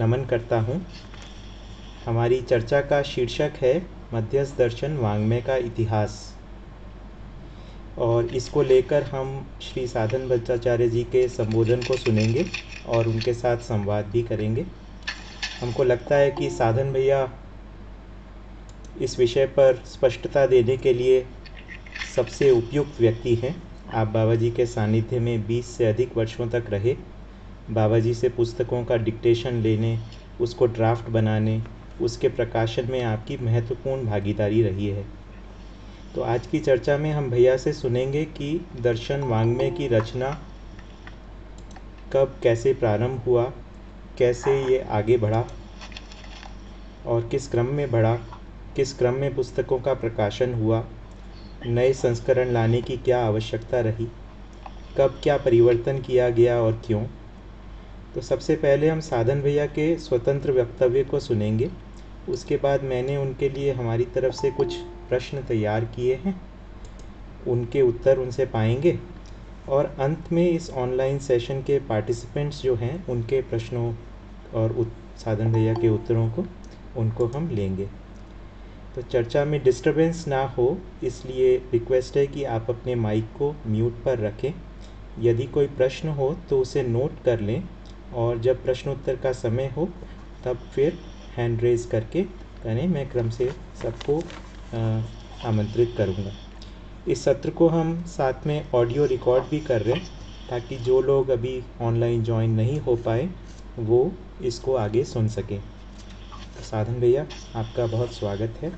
नमन करता हूँ। हमारी चर्चा का शीर्षक है मध्यस्थ दर्शन वाङ्मय का इतिहास, और इसको लेकर हम श्री साधन भट्टाचार्य जी के संबोधन को सुनेंगे और उनके साथ संवाद भी करेंगे। हमको लगता है कि साधन भैया इस विषय पर स्पष्टता देने के लिए सबसे उपयुक्त व्यक्ति हैं। आप बाबा जी के सानिध्य में 20 से अधिक वर्षों तक रहे। बाबा जी से पुस्तकों का डिक्टेशन लेने, उसको ड्राफ्ट बनाने, उसके प्रकाशन में आपकी महत्वपूर्ण भागीदारी रही है। तो आज की चर्चा में हम भैया से सुनेंगे कि दर्शन वाङ्मय की रचना कब कैसे प्रारंभ हुआ, कैसे ये आगे बढ़ा और किस क्रम में बढ़ा, किस क्रम में पुस्तकों का प्रकाशन हुआ, नए संस्करण लाने की क्या आवश्यकता रही, कब क्या परिवर्तन किया गया और क्यों। तो सबसे पहले हम साधन भैया के स्वतंत्र वक्तव्य को सुनेंगे। उसके बाद मैंने उनके लिए हमारी तरफ से कुछ प्रश्न तैयार किए हैं, उनके उत्तर उनसे पाएंगे और अंत में इस ऑनलाइन सेशन के पार्टिसिपेंट्स जो हैं उनके प्रश्नों और साधन भैया के उत्तरों को उनको हम लेंगे। तो चर्चा में डिस्टरबेंस ना हो इसलिए रिक्वेस्ट है कि आप अपने माइक को म्यूट पर रखें। यदि कोई प्रश्न हो तो उसे नोट कर लें और जब प्रश्न उत्तर का समय हो तब फिर हैंड रेज करके करें। मैं क्रम से सबको आमंत्रित करूँगा। इस सत्र को हम साथ में ऑडियो रिकॉर्ड भी कर रहे हैं ताकि जो लोग अभी ऑनलाइन ज्वाइन नहीं हो पाए वो इसको आगे सुन सकें। तो साधन भैया आपका बहुत स्वागत है।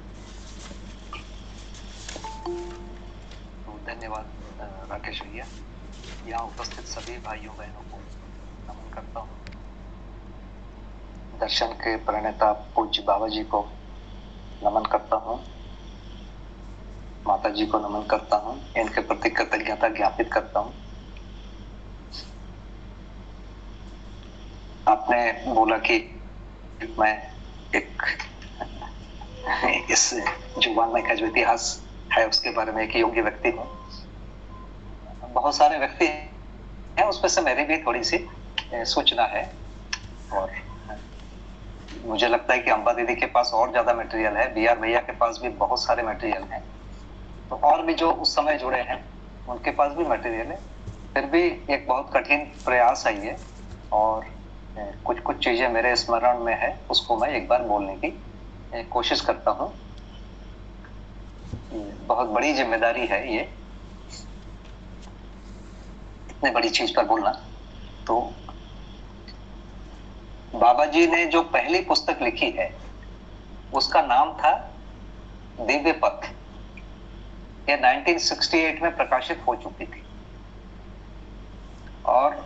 धन्यवाद राकेश भैया। यहाँ उपस्थित सभी भाइयों बहनों को नमन करता हूँ। दर्शन के प्रणेता पूज्य बाबा जी को नमन करता हूँ, माता जी को नमन करता हूँ, इनके प्रति कृतज्ञता ज्ञापित करता हूँ। आपने बोला कि मैं इस जो वाङ्मय का जो इतिहास है उसके बारे में एक योग्य व्यक्ति हूँ। बहुत सारे व्यक्ति हैं, उसमें से मेरी भी थोड़ी सी सूचना है और मुझे लगता है कि अम्बा दीदी के पास और ज्यादा मटेरियल है, बीआर भैया के पास भी बहुत सारे मटेरियल हैं, तो और भी जो उस समय जुड़े हैं उनके पास भी मटेरियल है। फिर भी एक बहुत कठिन प्रयास है ये और कुछ कुछ चीजें मेरे स्मरण में है, उसको मैं एक बार बोलने की कोशिश करता हूँ। बहुत बड़ी जिम्मेदारी है ये, इतने बड़ी चीज पर बोलना। तो बाबा जी ने जो पहली पुस्तक लिखी है उसका नाम था दिव्य पथ। ये 1968 में प्रकाशित हो चुकी थी और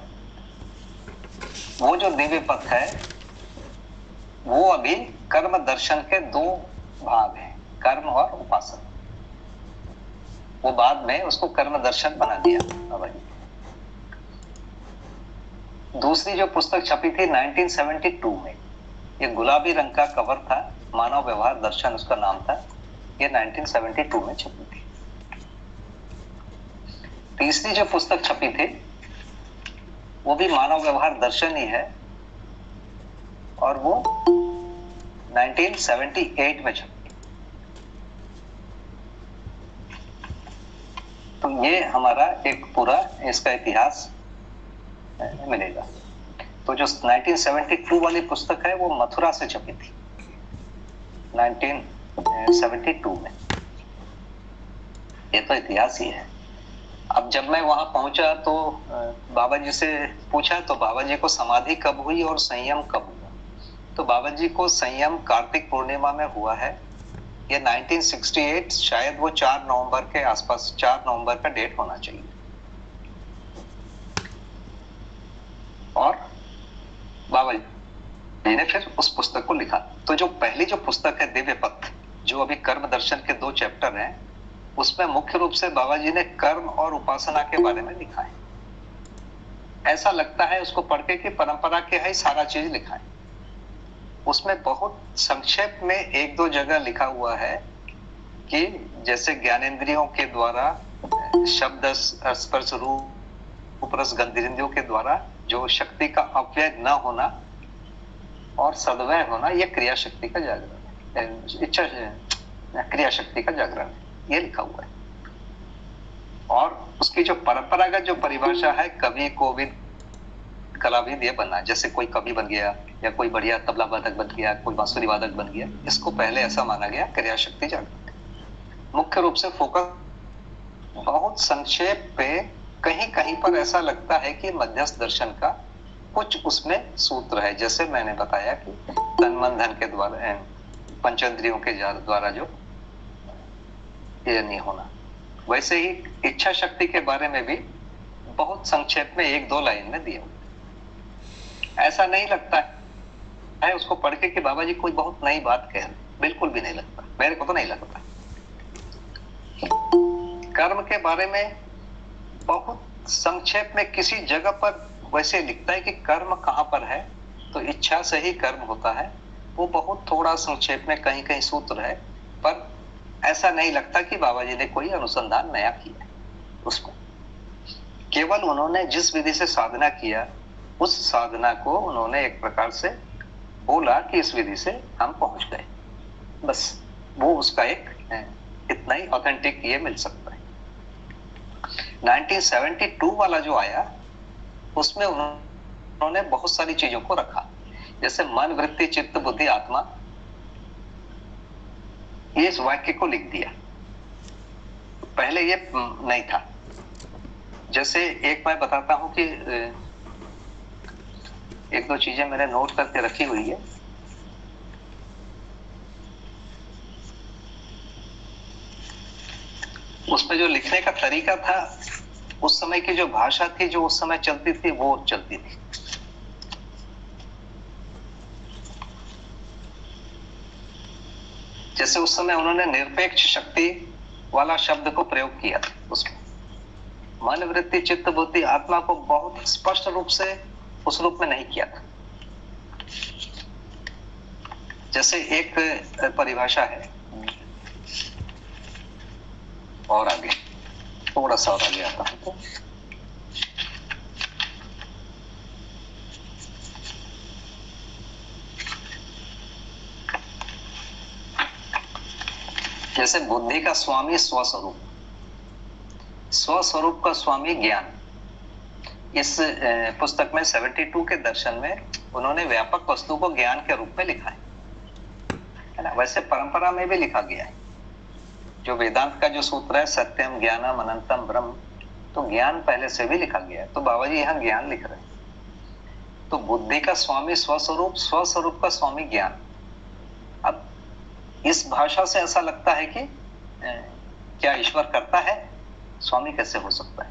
वो जो दिव्य पथ है वो अभी कर्म दर्शन के दो भाग हैं, कर्म और उपासना। वो बाद में उसको कर्म दर्शन बना दिया बाबा जी। दूसरी जो पुस्तक छपी थी 1972 में, ये गुलाबी रंग का कवर था, मानव व्यवहार दर्शन उसका नाम था। ये 1972 में छपी थी। तीसरी जो पुस्तक छपी थी वो भी मानव व्यवहार दर्शन ही है और वो 1978 में छपी। तो ये हमारा एक पूरा इसका इतिहास मिलेगा। तो जो 1972 वाली पुस्तक है वो मथुरा से छपी थी 1972 में। ये तो इतिहास ही है। अब जब मैं वहां पहुंचा तो बाबा जी से पूछा तो बाबा जी को समाधि कब हुई और संयम कब हुआ। तो बाबा जी को संयम कार्तिक पूर्णिमा में हुआ है। ये 1968 शायद वो 4 नवंबर के आसपास, 4 नवंबर का डेट होना चाहिए। और बाबा जी ने फिर उस पुस्तक को लिखा। तो जो पहली जो पुस्तक है दिव्य पथ, जो अभी कर्म दर्शन के 2 चैप्टर हैं, उसमें मुख्य रूप से बाबा जी ने कर्म और उपासना के बारे में लिखा है। ऐसा लगता है उसको पढ़ के कि परंपरा के है सारा चीज लिखा है। उसमें बहुत संक्षेप में 1-2 जगह लिखा हुआ है कि जैसे ज्ञानेंद्रियों के द्वारा शब्द स्पर्श रूप रस गंध इंद्रियों के द्वारा जो शक्ति का अपव्यय न होना और सद्वय होना ये क्रिया शक्ति का जागरण है, इच्छा क्रिया शक्ति का जागरण है, ये लिखा हुआ है। और उसकी जो परंपरागत जो परिभाषा है, कवि कोविद कलाविद ये बनना, जैसे कोई कवि बन गया या कोई बढ़िया तबला वादक बन गया, कोई बांसुरी वादक बन गया, इसको पहले ऐसा माना गया क्रिया शक्ति जागरण। मुख्य रूप से फोकस बहुत संक्षेप पे, कहीं कहीं पर ऐसा लगता है कि मध्यस्थ दर्शन का कुछ उसमें सूत्र है, जैसे मैंने बताया कि तन मन धन के द्वारा, पंचेंद्रियों के द्वारा जो ये नहीं होना, वैसे ही इच्छा शक्ति के बारे में भी बहुत संक्षेप में 1-2 लाइन में दिया। ऐसा नहीं लगता है उसको पढ़ के कि बाबा जी कोई बहुत नई बात कह रहे, बिल्कुल भी नहीं लगता, मेरे को तो नहीं लगता। कर्म के बारे में बहुत संक्षेप में किसी जगह पर वैसे लिखता है कि कर्म कहां पर है, तो इच्छा से ही कर्म होता है, वो बहुत थोड़ा संक्षेप में कहीं कहीं सूत्र है, पर ऐसा नहीं लगता कि बाबा जी ने कोई अनुसंधान नया किया है उसमें। केवल उन्होंने जिस विधि से साधना किया, उस साधना को उन्होंने एक प्रकार से बोला कि इस विधि से हम पहुंच गए, बस वो उसका एक इतना ही ऑथेंटिक ये मिल सकता है। 1972 वाला जो आया, उसमें उन्होंने बहुत सारी चीजों को रखा, जैसे मन वृत्ति चित्त बुद्धि आत्मा, ये इस वाक्य को लिख दिया। पहले ये नहीं था। जैसे एक मैं बताता हूं कि 1-2 चीजें मैंने नोट करके रखी हुई है। उसमें जो लिखने का तरीका था, उस समय की जो भाषा थी, जो उस समय चलती थी, वो चलती थी। जैसे उस समय उन्होंने निरपेक्ष शक्ति वाला शब्द को प्रयोग किया उसमें, मन वृत्ति चित्त बुद्धि आत्मा को बहुत स्पष्ट रूप से उस रूप में नहीं किया था। जैसे एक परिभाषा है, और आगे थोड़ा सा और आगे आता हूं तो जैसे बुद्धि का स्वामी स्वस्वरूप, स्वस्वरूप का स्वामी ज्ञान। इस पुस्तक में 72 के दर्शन में उन्होंने व्यापक वस्तु को ज्ञान के रूप में लिखा है ना। वैसे परंपरा में भी लिखा गया है, जो वेदांत का जो सूत्र है सत्यम ज्ञानम अनंतम ब्रह्म, तो ज्ञान पहले से भी लिखा गया है, तो बाबा जी यहाँ ज्ञान लिख रहे हैं। तो बुद्धि का स्वामी स्वस्वरूप, स्वस्वरूप का स्वामी ज्ञान। अब इस भाषा से ऐसा लगता है कि क्या ईश्वर करता है, स्वामी कैसे हो सकता है।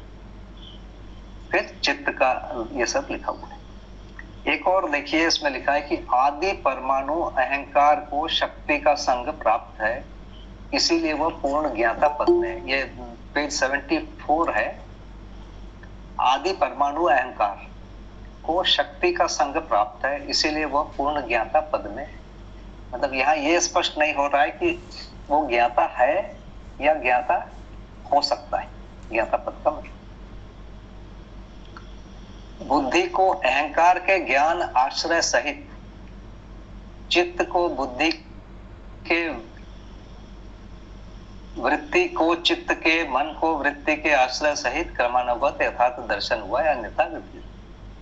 फिर चित्त का ये सब लिखा हुआ है। एक और देखिए, इसमें लिखा है कि आदि परमाणु अहंकार को शक्ति का संग प्राप्त है, इसीलिए वह पूर्ण ज्ञाता पद में। ये पेज 74 है। आदि परमाणु अहंकार को शक्ति का संग प्राप्त है, इसीलिए वह पूर्ण ज्ञाता पद में। मतलब यहाँ ये स्पष्ट नहीं हो रहा है कि वो ज्ञाता है या ज्ञाता हो सकता है, ज्ञाता पद का मतलब। बुद्धि को अहंकार के ज्ञान आश्रय सहित, चित्त को बुद्धि के, वृत्ति को चित्त के, मन को वृत्ति के आश्रय सहित क्रमानुगत यथार्थ दर्शन हुआ है, अन्यथा विपरीत।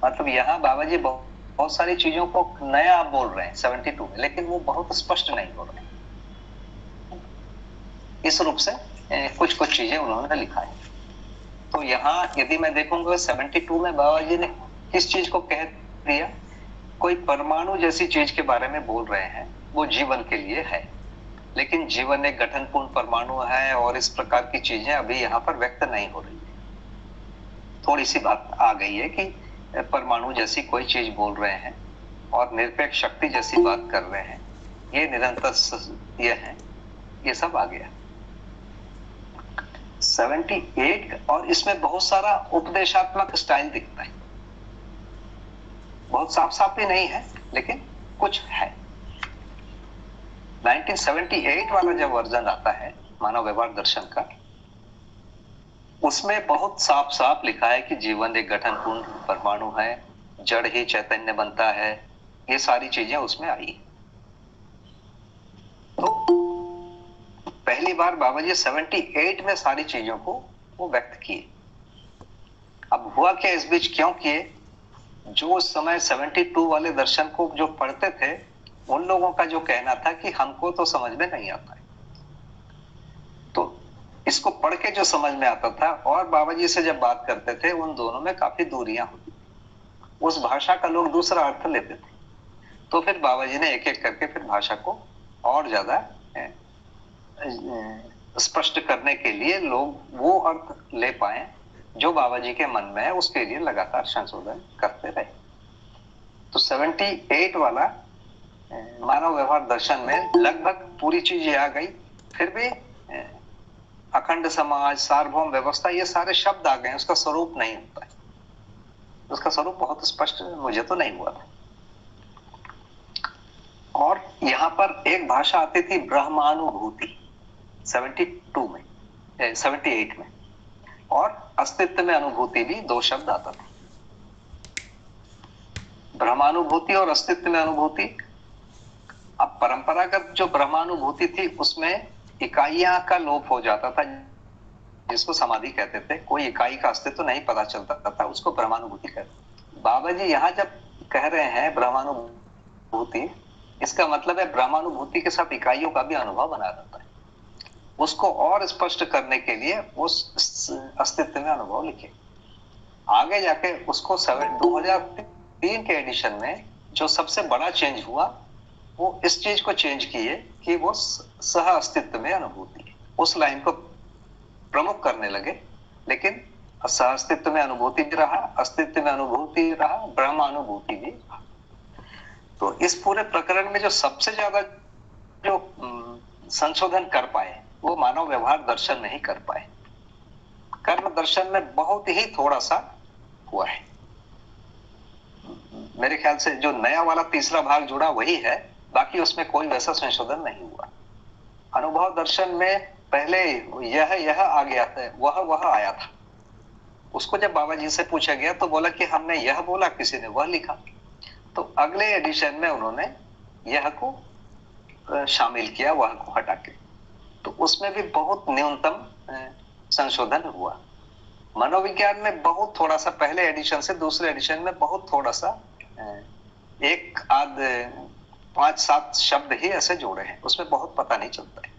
मतलब यहाँ बाबा जी बहुत सारी चीजों को नया आप बोल रहे हैं 72 में, लेकिन वो बहुत स्पष्ट नहीं हो रहे। इस रूप से कुछ कुछ चीजें उन्होंने लिखा है। तो यहाँ यदि मैं देखूंगा 72 में बाबा जी ने किस चीज को कह दिया, कोई परमाणु जैसी चीज के बारे में बोल रहे हैं, वो जीवन के लिए है, लेकिन जीवन एक गठनपूर्ण परमाणु है और इस प्रकार की चीजें अभी यहाँ पर व्यक्त नहीं हो रही है। थोड़ी सी बात आ गई है कि परमाणु जैसी कोई चीज बोल रहे हैं और निरपेक्ष शक्ति जैसी बात कर रहे हैं, ये निरंतर ये है, ये सब आ गया 78। और इसमें बहुत सारा उपदेशात्मक स्टाइल दिखता है, बहुत साफ साफ भी नहीं है लेकिन कुछ है। 1978 वाला जब वर्जन आता है मानव व्यवहार दर्शन का, उसमें बहुत साफ साफ लिखा है कि जीवन एक गठनपूर्ण परमाणु है, जड़ ही चैतन्य बनता है, ये सारी चीजें उसमें आई। तो पहली बार बाबा जी 78 में सारी चीजों को वो व्यक्त किए। अब हुआ क्या इस बीच, क्यों किए? जो उस समय 72 वाले दर्शन को जो पढ़ते थे, उन लोगों का जो कहना था कि हमको तो समझ में नहीं आता है, तो इसको पढ़ के जो समझ में आता था और बाबा जी से जब बात करते थे, उन दोनों में काफी दूरियां होती, उस भाषा का लोग दूसरा अर्थ लेते थे। तो फिर बाबा जी ने एक एक करके फिर भाषा को और ज्यादा स्पष्ट करने के लिए लोग वो अर्थ ले पाए जो बाबा जी के मन में है, उसके लिए लगातार संशोधन करते रहे। तो 78 वाला मानव व्यवहार दर्शन में लगभग पूरी चीजें आ गई। फिर भी अखंड समाज, सार्वभौम व्यवस्था, ये सारे शब्द आ गए, उसका स्वरूप नहीं होता है। उसका स्वरूप बहुत स्पष्ट मुझे तो नहीं हुआ था। और यहाँ पर एक भाषा आती थी ब्रह्मानुभूति 72 में, 78 में, और अस्तित्व में अनुभूति भी 2 शब्द आता था। ब्रह्मानुभूति और अस्तित्व में अनुभूति। अब परंपरागत जो ब्रह्मानुभूति थी उसमें इकाइयां का लोप हो जाता था, जिसको समाधि कहते थे। कोई इकाई का अस्तित्व नहीं पता चलता था, उसको ब्रह्मानुभूति कहते। बाबा जी यहाँ जब कह रहे हैं ब्रह्मानुभूति, इसका मतलब है ब्रह्मानुभूति के साथ इकाइयों का भी अनुभव बना रहता है। उसको और स्पष्ट करने के लिए उस अस्तित्व में अनुभव लिखे। आगे जाके उसको 2003 के एडिशन में जो सबसे बड़ा चेंज हुआ, वो इस चीज को चेंज किए कि वो सह अस्तित्व में अनुभूति, उस लाइन को प्रमुख करने लगे। लेकिन सह अस्तित्व में अनुभूति भी रहा, अस्तित्व में अनुभूति रहा, ब्रह्मानुभूति भी रहा। तो इस पूरे प्रकरण में जो सबसे ज्यादा जो संशोधन कर पाए वो मानव व्यवहार दर्शन नहीं कर पाए। कर्म दर्शन में बहुत ही थोड़ा सा हुआ है। मेरे ख्याल से जो नया वाला तीसरा भाग जुड़ा वही है, बाकी उसमें कोई वैसा संशोधन नहीं हुआ। अनुभव दर्शन में पहले यह आ गया था, वह आया था। उसको जब बाबा जी से पूछा गया तो बोला कि हमने यह बोला, किसी ने वह लिखा। तो अगले एडिशन में उन्होंने यह को शामिल किया, वह को हटा के। तो उसमें भी बहुत न्यूनतम संशोधन हुआ। मनोविज्ञान में बहुत थोड़ा सा, पहले एडिशन से दूसरे एडिशन में बहुत थोड़ा सा, एक आध 5-7 शब्द ही ऐसे जोड़े हैं, उसमें बहुत पता नहीं चलता है।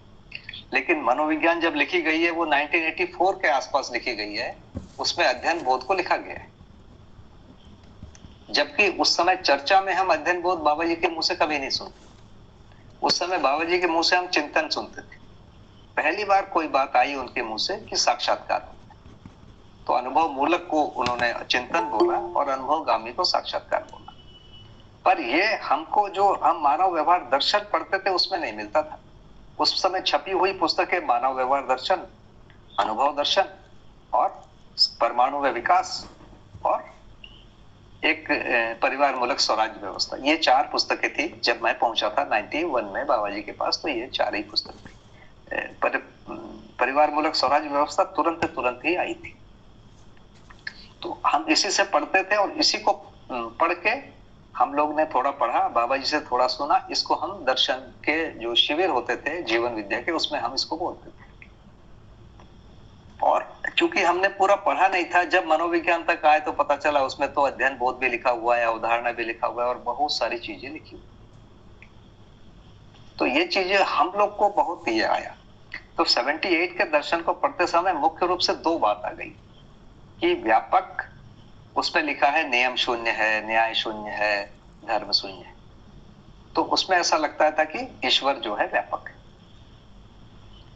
लेकिन मनोविज्ञान जब लिखी गई है वो 1984 के आसपास लिखी गई है, उसमें अध्ययन बोध को लिखा गया है। जबकि उस समय चर्चा में हम अध्ययन बोध बाबा जी के मुंह से कभी नहीं सुनते। उस समय बाबा जी के मुंह से हम चिंतन सुनते थे। पहली बार कोई बात आई उनके मुंह से कि साक्षात्कार, तो अनुभव मूलक को उन्होंने चिंतन बोला और अनुभवगामी को साक्षात्कार बोला। पर ये हमको जो हम मानव व्यवहार दर्शन पढ़ते थे उसमें नहीं मिलता था। उस समय छपी हुई पुस्तकें मानव व्यवहार दर्शन, अनुभव दर्शन और परमाणु व विकास और एक परिवार मूलक स्वराज्य व्यवस्था, ये 4 पुस्तकें थी जब मैं पहुंचा था 91 में बाबा जी के पास। तो ये 4 ही पुस्तक थी। परिवार मूलक स्वराज्य व्यवस्था तुरंत ही आई थी। तो हम इसी से पढ़ते थे और इसी को पढ़ के हम लोग ने थोड़ा पढ़ा, बाबा जी से थोड़ा सुना। इसको हम दर्शन के जो शिविर होते थे जीवन विद्या के, उसमें हम इसको बोलते थे। और चूंकि हमने पूरा पढ़ा नहीं था, जब मनोविज्ञान तक आए तो पता चला उसमें तो अध्ययन बोध भी लिखा हुआ है, अवधारणा भी लिखा हुआ है और बहुत सारी चीजें लिखी हुई। तो ये चीजें हम लोग को बहुत ये आया। तो 78 के दर्शन को पढ़ते समय मुख्य रूप से 2 बात आ गई कि व्यापक, उसमें लिखा है नियम शून्य है, न्याय शून्य है, धर्म शून्य है। तो उसमें ऐसा लगता था कि ईश्वर जो है व्यापक है,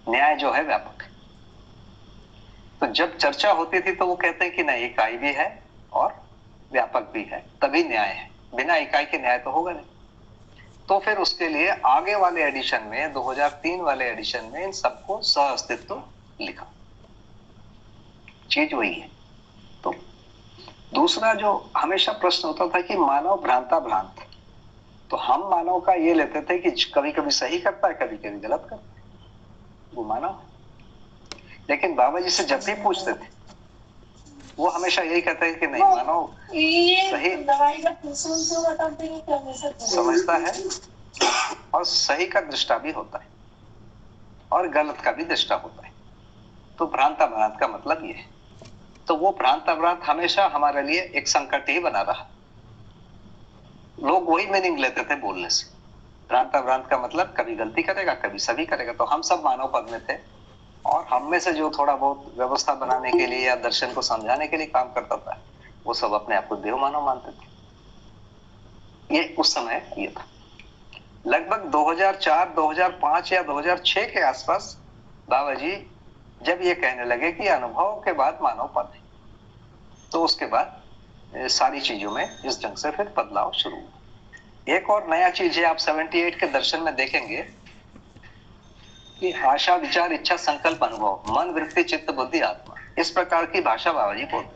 न्याय जो है व्यापक है। तो जब चर्चा होती थी तो वो कहते हैं कि नहीं, इकाई भी है और व्यापक भी है, तभी न्याय है, बिना इकाई के न्याय तो होगा नहीं। तो फिर उसके लिए आगे वाले एडिशन में, 2003 वाले एडिशन में, इन सबको सह अस्तित्व लिखा। चीज वही है। तो दूसरा जो हमेशा प्रश्न होता था कि मानव भ्रांता भ्रांत, तो हम मानव का ये लेते थे कि कभी कभी सही करता है, कभी कभी गलत करता है, वो मानव। लेकिन बाबा जी से जब भी पूछते थे वो हमेशा यही कहता है कि नहीं, मानव सही समझता है और सही का दृष्टा भी होता है और गलत का भी दृष्टा होता है। तो भ्रांताभ्रांत का मतलब ये है। तो वो भ्रांताभ्रांत हमेशा हमारे लिए एक संकट ही बना रहा। लोग वही मीनिंग लेते थे बोलने से। भ्रांताभ्रांत का मतलब कभी गलती करेगा, कभी सभी करेगा। तो हम सब मानव पद में थे और हम में से जो थोड़ा बहुत व्यवस्था बनाने के लिए या दर्शन को समझाने के लिए काम करता था, वो सब अपने आप को देव मानव मानते थे। ये उस समय ये था। लगभग 2004, 2005 या 2006 के आसपास बाबा जी जब ये कहने लगे कि अनुभव के बाद मानव पद है, तो उसके बाद सारी चीजों में इस ढंग से फिर बदलाव शुरू हुआ। एक और नया चीज है, आप 78 के दर्शन में देखेंगे कि आशा, विचार, इच्छा, संकल्प, अनुभव, मन, वृत्ति, चित्त, बुद्धि, आत्मा, इस प्रकार की भाषा बाबा जी बोलते।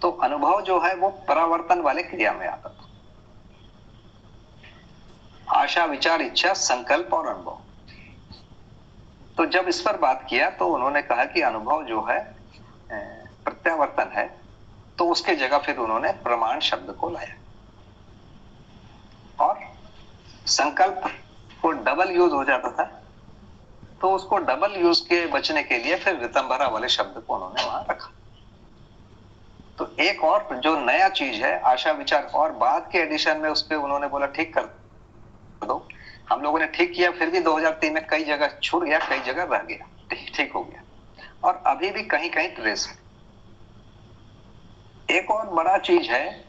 तो अनुभव जो है वो परावर्तन वाले क्रिया में आता था। आशा, विचार, इच्छा, संकल्प और अनुभव। तो जब इस पर बात किया तो उन्होंने कहा कि अनुभव जो है प्रत्यावर्तन है, तो उसके जगह फिर उन्होंने प्रमाण शब्द को लाया और संकल्प को डबल यूज हो जाता था, तो उसको डबल यूज के बचने के लिए फिर रितंबरा वाले शब्द को उन्होंने वहां रखा। तो एक और जो नया चीज है आशा, विचार, और बाद के एडिशन में उस पर उन्होंने बोला ठीक कर दो। हम लोगों ने ठीक किया, फिर भी 2003 में कई जगह छूट गया, कई जगह रह गया, ठीक हो गया और अभी भी कहीं कहीं ट्रेस है। एक और बड़ा चीज है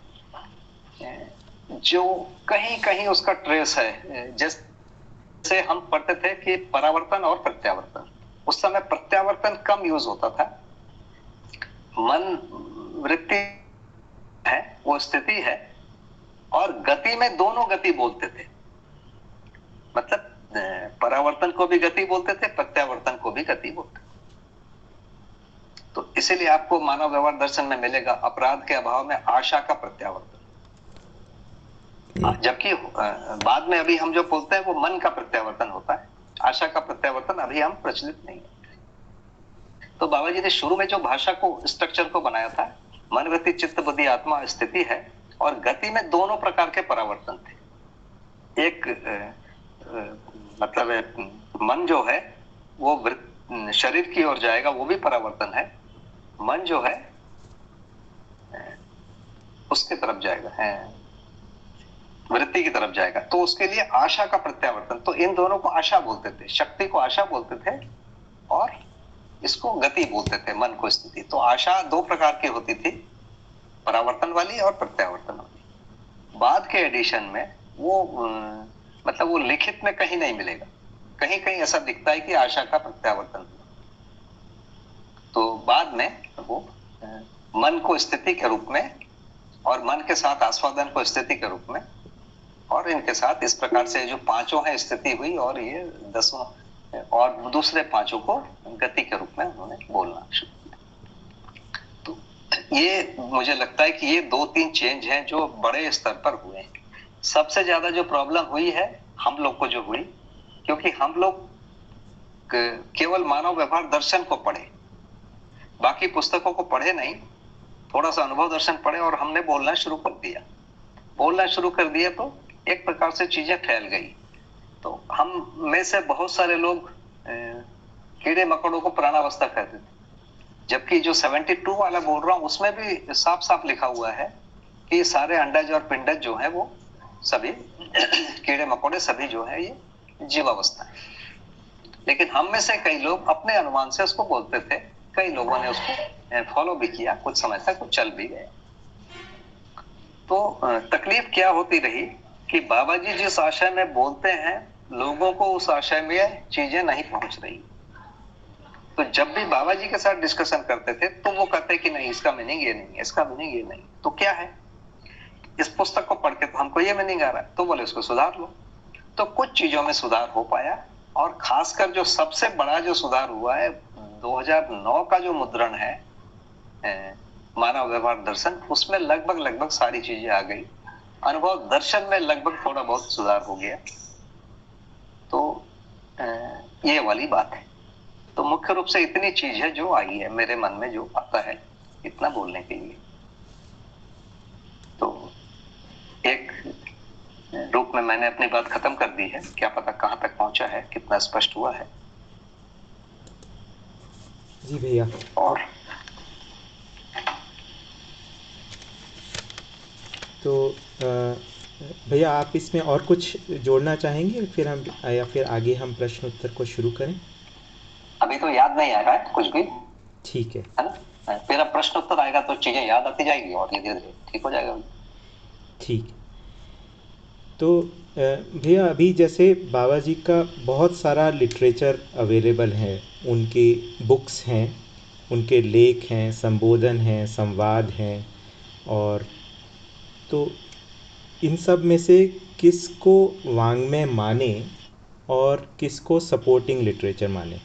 जो कहीं कहीं उसका ट्रेस है। जैसे हम पढ़ते थे कि परावर्तन और प्रत्यावर्तन, उस समय प्रत्यावर्तन कम यूज होता था। मन, वृत्ति है, वो स्थिति है, और गति में दोनों गति बोलते थे। मतलब परावर्तन को भी गति बोलते थे, प्रत्यावर्तन को भी गति बोलते थे। तो इसीलिए आपको मानव व्यवहार दर्शन में मिलेगा अपराध के अभाव में आशा का प्रत्यावर्तन, जबकि बाद में अभी हम जो बोलते हैं वो मन का प्रत्यावर्तन होता है। आशा का प्रत्यावर्तन अभी हम प्रचलित नहीं है। तो बाबा जी ने शुरू में जो भाषा को, स्ट्रक्चर को बनाया था, मन, वृत्ति, चित्त, बुद्धि, आत्मा, स्थिति है, और गति में दोनों प्रकार के परावर्तन थे। एक मतलब मन जो है वो शरीर की ओर जाएगा, वो भी परावर्तन है। मन जो है उसके तरफ जाएगा, वृत्ति की तरफ जाएगा, तो उसके लिए आशा का प्रत्यावर्तन। तो इन दोनों को आशा बोलते थे, शक्ति को आशा बोलते थे और इसको गति बोलते थे, मन को स्थिति। तो आशा दो प्रकार की होती थी, परावर्तन वाली और प्रत्यावर्तन वाली। बाद के एडिशन में वो मतलब वो लिखित में कहीं नहीं मिलेगा, कहीं कहीं ऐसा दिखता है कि आशा का प्रत्यावर्तन। तो बाद में वो मन को स्थिति के रूप में और मन के साथ आस्वादन को स्थिति के रूप में, और इनके साथ इस प्रकार से जो पांचों है स्थिति हुई, और ये 10 और दूसरे पांचों को गति के रूप में उन्होंने बोलना शुरू किया। तो ये मुझे लगता है कि ये 2-3 चेंज हैं जो बड़े स्तर पर हुए हैं। सबसे ज्यादा जो प्रॉब्लम हुई है हम लोग को जो हुई, क्योंकि हम लोग केवल मानव व्यवहार दर्शन को पढ़े, बाकी पुस्तकों को पढ़े नहीं, थोड़ा सा अनुभव दर्शन पढ़े और हमने बोलना शुरू कर दिया। बोलना शुरू कर दिया तो एक प्रकार से चीजें फैल गई। तो हम में से बहुत सारे लोग कीड़े मकोड़ों को प्राणावस्था कहते थे, जबकि जो 72 वाला बोल रहा हूं उसमें भी साफ साफ लिखा हुआ है कि सारे अंडज और पिंडज जो है वो सभी कीड़े मकोड़े सभी जो है ये जीवावस्था है। लेकिन हम में से कई लोग अपने अनुमान से उसको बोलते थे, कई लोगों ने उसको फॉलो भी किया, कुछ समय तक वो चल भी गए। तो तकलीफ क्या होती रही कि बाबा जी जिस आशय में बोलते हैं, लोगों को उस आशय में चीजें नहीं पहुंच रही। तो जब भी बाबा जी के साथ डिस्कशन करते थे तो वो कहते कि नहीं, इसका मीनिंग ये नहीं, इसका मीनिंग ये नहीं, तो क्या है, इस पुस्तक को पढ़ के तो हमको ये मीनिंग आ रहा है, तो बोले उसको सुधार लो। तो कुछ चीजों में सुधार हो पाया, और खासकर जो सबसे बड़ा जो सुधार हुआ है 2009 का जो मुद्रण है मानव व्यवहार दर्शन, उसमें लगभग सारी चीजें आ गई। अनुभव दर्शन में लगभग थोड़ा बहुत सुधार हो गया। तो ये वाली बात है। तो मुख्य रूप से इतनी चीज है जो आई है मेरे मन में, जो आता है इतना बोलने के लिए। तो एक रूप में मैंने अपनी बात खत्म कर दी है, क्या पता कहां तक पहुंचा है, कितना स्पष्ट हुआ है। जी भैया। और तो भैया आप इसमें और कुछ जोड़ना चाहेंगे, फिर हम या फिर आगे हम प्रश्न उत्तर को शुरू करें? अभी तो याद नहीं आ रहा है कुछ भी, ठीक है। है ना। फिर अब प्रश्न उत्तर आएगा तो चीजें याद आती जाएगी और धीरे धीरे ठीक हो जाएगा। ठीक। तो भैया अभी जैसे बाबा जी का बहुत सारा लिटरेचर अवेलेबल है, उनकी बुक्स हैं, उनके लेख हैं, संबोधन हैं, संवाद हैं, और तो इन सब में से किसको वाङ्मय माने और किसको सपोर्टिंग लिटरेचर माने?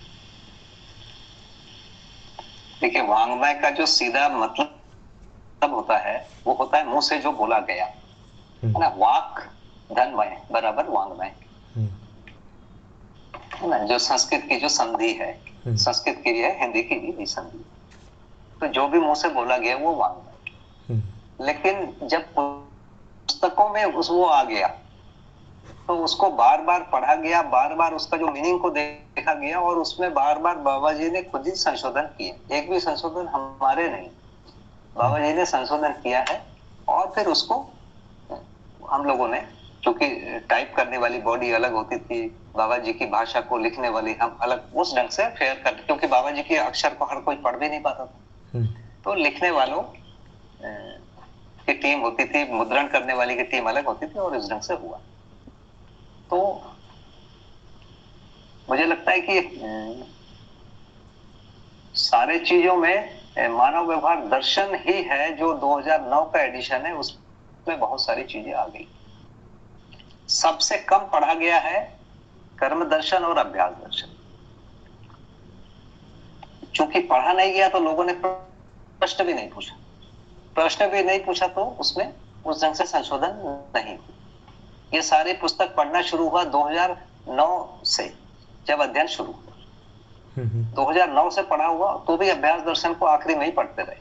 देखिए, वाङ्मय का जो सीधा मतलब होता है वो होता है मुंह से जो बोला गया, है ना। वाक धनमय बराबर वाङ्मय, है ना। जो संस्कृत की जो संधि है, संस्कृत की भी है, हिंदी की भी संधि, तो जो भी मुंह से बोला गया वो वाङ्मय। लेकिन जब पुस्तकों में वो आ गया तो उसको बार बार पढ़ा गया, बार बार उसका जो मीनिंग को देखा गया, और उसमें बार बार बाबा जी ने खुद ही संशोधन किए। एक भी संशोधन हमारे नहीं, बाबा जी ने संशोधन किया है। और फिर उसको हम लोगों ने, क्योंकि टाइप करने वाली बॉडी अलग होती थी, बाबा जी की भाषा को लिखने वाली हम अलग, उस ढंग से फेयर कर, क्योंकि बाबा जी के अक्षर को हर कोई पढ़ भी नहीं पाता था, तो लिखने वालों की टीम होती थी, मुद्रण करने वाली की टीम अलग होती थी, और इस ढंग से हुआ। तो मुझे लगता है कि सारे चीजों में मानव व्यवहार दर्शन ही है जो 2009 का एडिशन है, उसमें बहुत सारी चीजें आ गई। सबसे कम पढ़ा गया है कर्म दर्शन और अभ्यास दर्शन। चूंकि पढ़ा नहीं गया तो लोगों ने प्रश्न भी नहीं पूछा, प्रश्न भी नहीं पूछा तो उसमें उस ढंग से संशोधन नहीं। ये सारी पुस्तक पढ़ना शुरू हुआ 2009 से, जब अध्ययन शुरू हुआ 2009 से पढ़ा हुआ, तो भी अभ्यास दर्शन को आखिरी में ही पढ़ते रहे,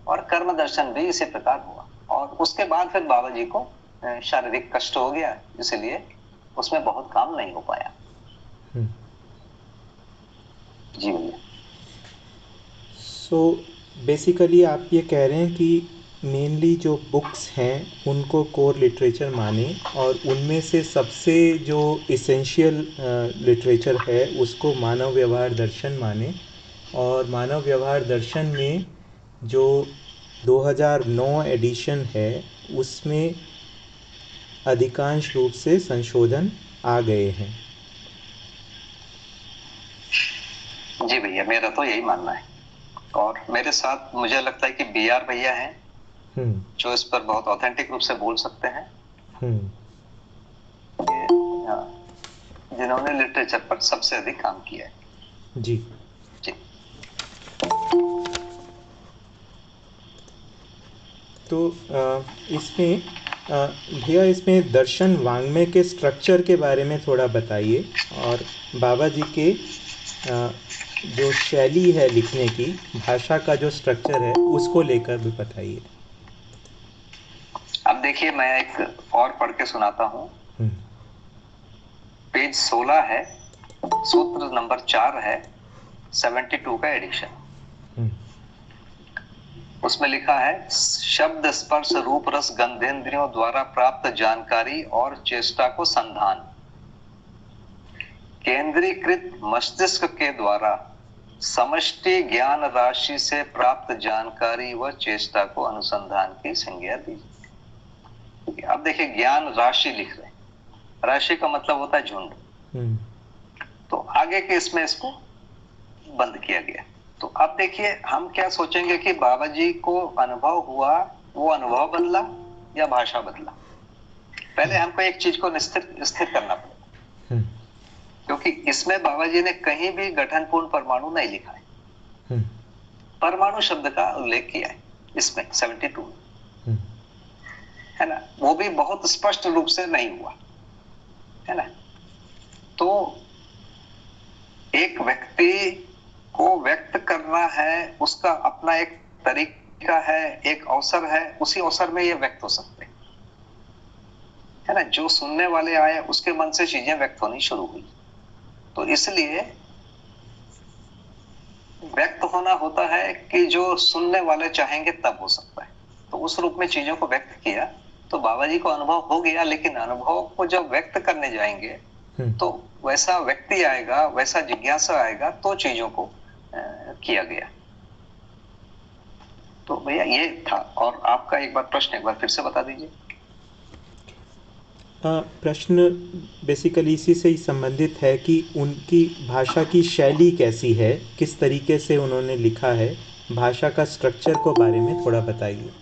और कर्म दर्शन भी इसी प्रकार हुआ। और उसके बाद फिर बाबा जी को शारीरिक कष्ट हो गया, इसलिए उसमें बहुत काम नहीं हो पाया। जी भैया। सो बेसिकली आप ये कह रहे हैं कि मेनली जो बुक्स हैं उनको कोर लिटरेचर माने, और उनमें से सबसे जो इसेंशियल लिटरेचर है उसको मानव व्यवहार दर्शन माने, और मानव व्यवहार दर्शन में जो 2009 एडिशन है उसमें अधिकांश रूप से संशोधन आ गए हैं। जी भैया, मेरा तो यही मानना है। और मेरे साथ मुझे लगता है कि BR भैया हैं जो इस पर बहुत ऑथेंटिक रूप से बोल सकते हैं, जिन्होंने लिटरेचर पर सबसे अधिक काम किया है। जी जी। तो इसमें भैया इसमें दर्शन वाङ्मय के स्ट्रक्चर के बारे में थोड़ा बताइए, और बाबा जी के जो शैली है लिखने की, भाषा का जो स्ट्रक्चर है उसको लेकर भी बताइए। अब देखिए, मैं एक और पढ़ के सुनाता हूँ। पेज 16 है, सूत्र नंबर 4 है, 72 का एडिशन। उसमें लिखा है, शब्द स्पर्श रूप रस गंधेंद्रियों द्वारा प्राप्त जानकारी और चेष्टा को संधान, केंद्रीकृत मस्तिष्क के द्वारा समष्टि ज्ञान राशि से प्राप्त जानकारी व चेष्टा को अनुसंधान की संज्ञा दी। अब देखिए, ज्ञान राशि लिख रहे हैं, राशि का मतलब होता है झुंड। तो आगे के इसमें इसको बंद किया गया। तो अब देखिए, हम क्या सोचेंगे कि बाबा जी को अनुभव हुआ, वो अनुभव बदला या भाषा बदला? पहले हमको एक चीज को स्थिर करना पड़ेगा, क्योंकि इसमें बाबा जी ने कहीं भी गठनपूर्ण परमाणु नहीं लिखा है। परमाणु शब्द का उल्लेख किया है इसमें 72 में, है ना। वो भी बहुत स्पष्ट रूप से नहीं हुआ, है ना। तो एक व्यक्ति को व्यक्त करना है, उसका अपना एक तरीका है, एक अवसर है, उसी अवसर में ये व्यक्त हो सकते हैं, है ना। जो सुनने वाले आए उसके मन से चीजें व्यक्त होनी शुरू हुई, तो इसलिए व्यक्त होना होता है कि जो सुनने वाले चाहेंगे तब हो सकता है। तो उस रूप में चीजों को व्यक्त किया तो बाबा जी को अनुभव हो गया, लेकिन अनुभव को जब व्यक्त करने जाएंगे तो वैसा व्यक्ति आएगा, वैसा जिज्ञासा आएगा, तो चीजों को किया गया। तो भैया ये था। और आपका एक बार प्रश्न एक बार फिर से बता दीजिए। प्रश्न बेसिकली इसी से ही संबंधित है कि उनकी भाषा की शैली कैसी है, किस तरीके से उन्होंने लिखा है, भाषा का स्ट्रक्चर को बारे में थोड़ा बताइए।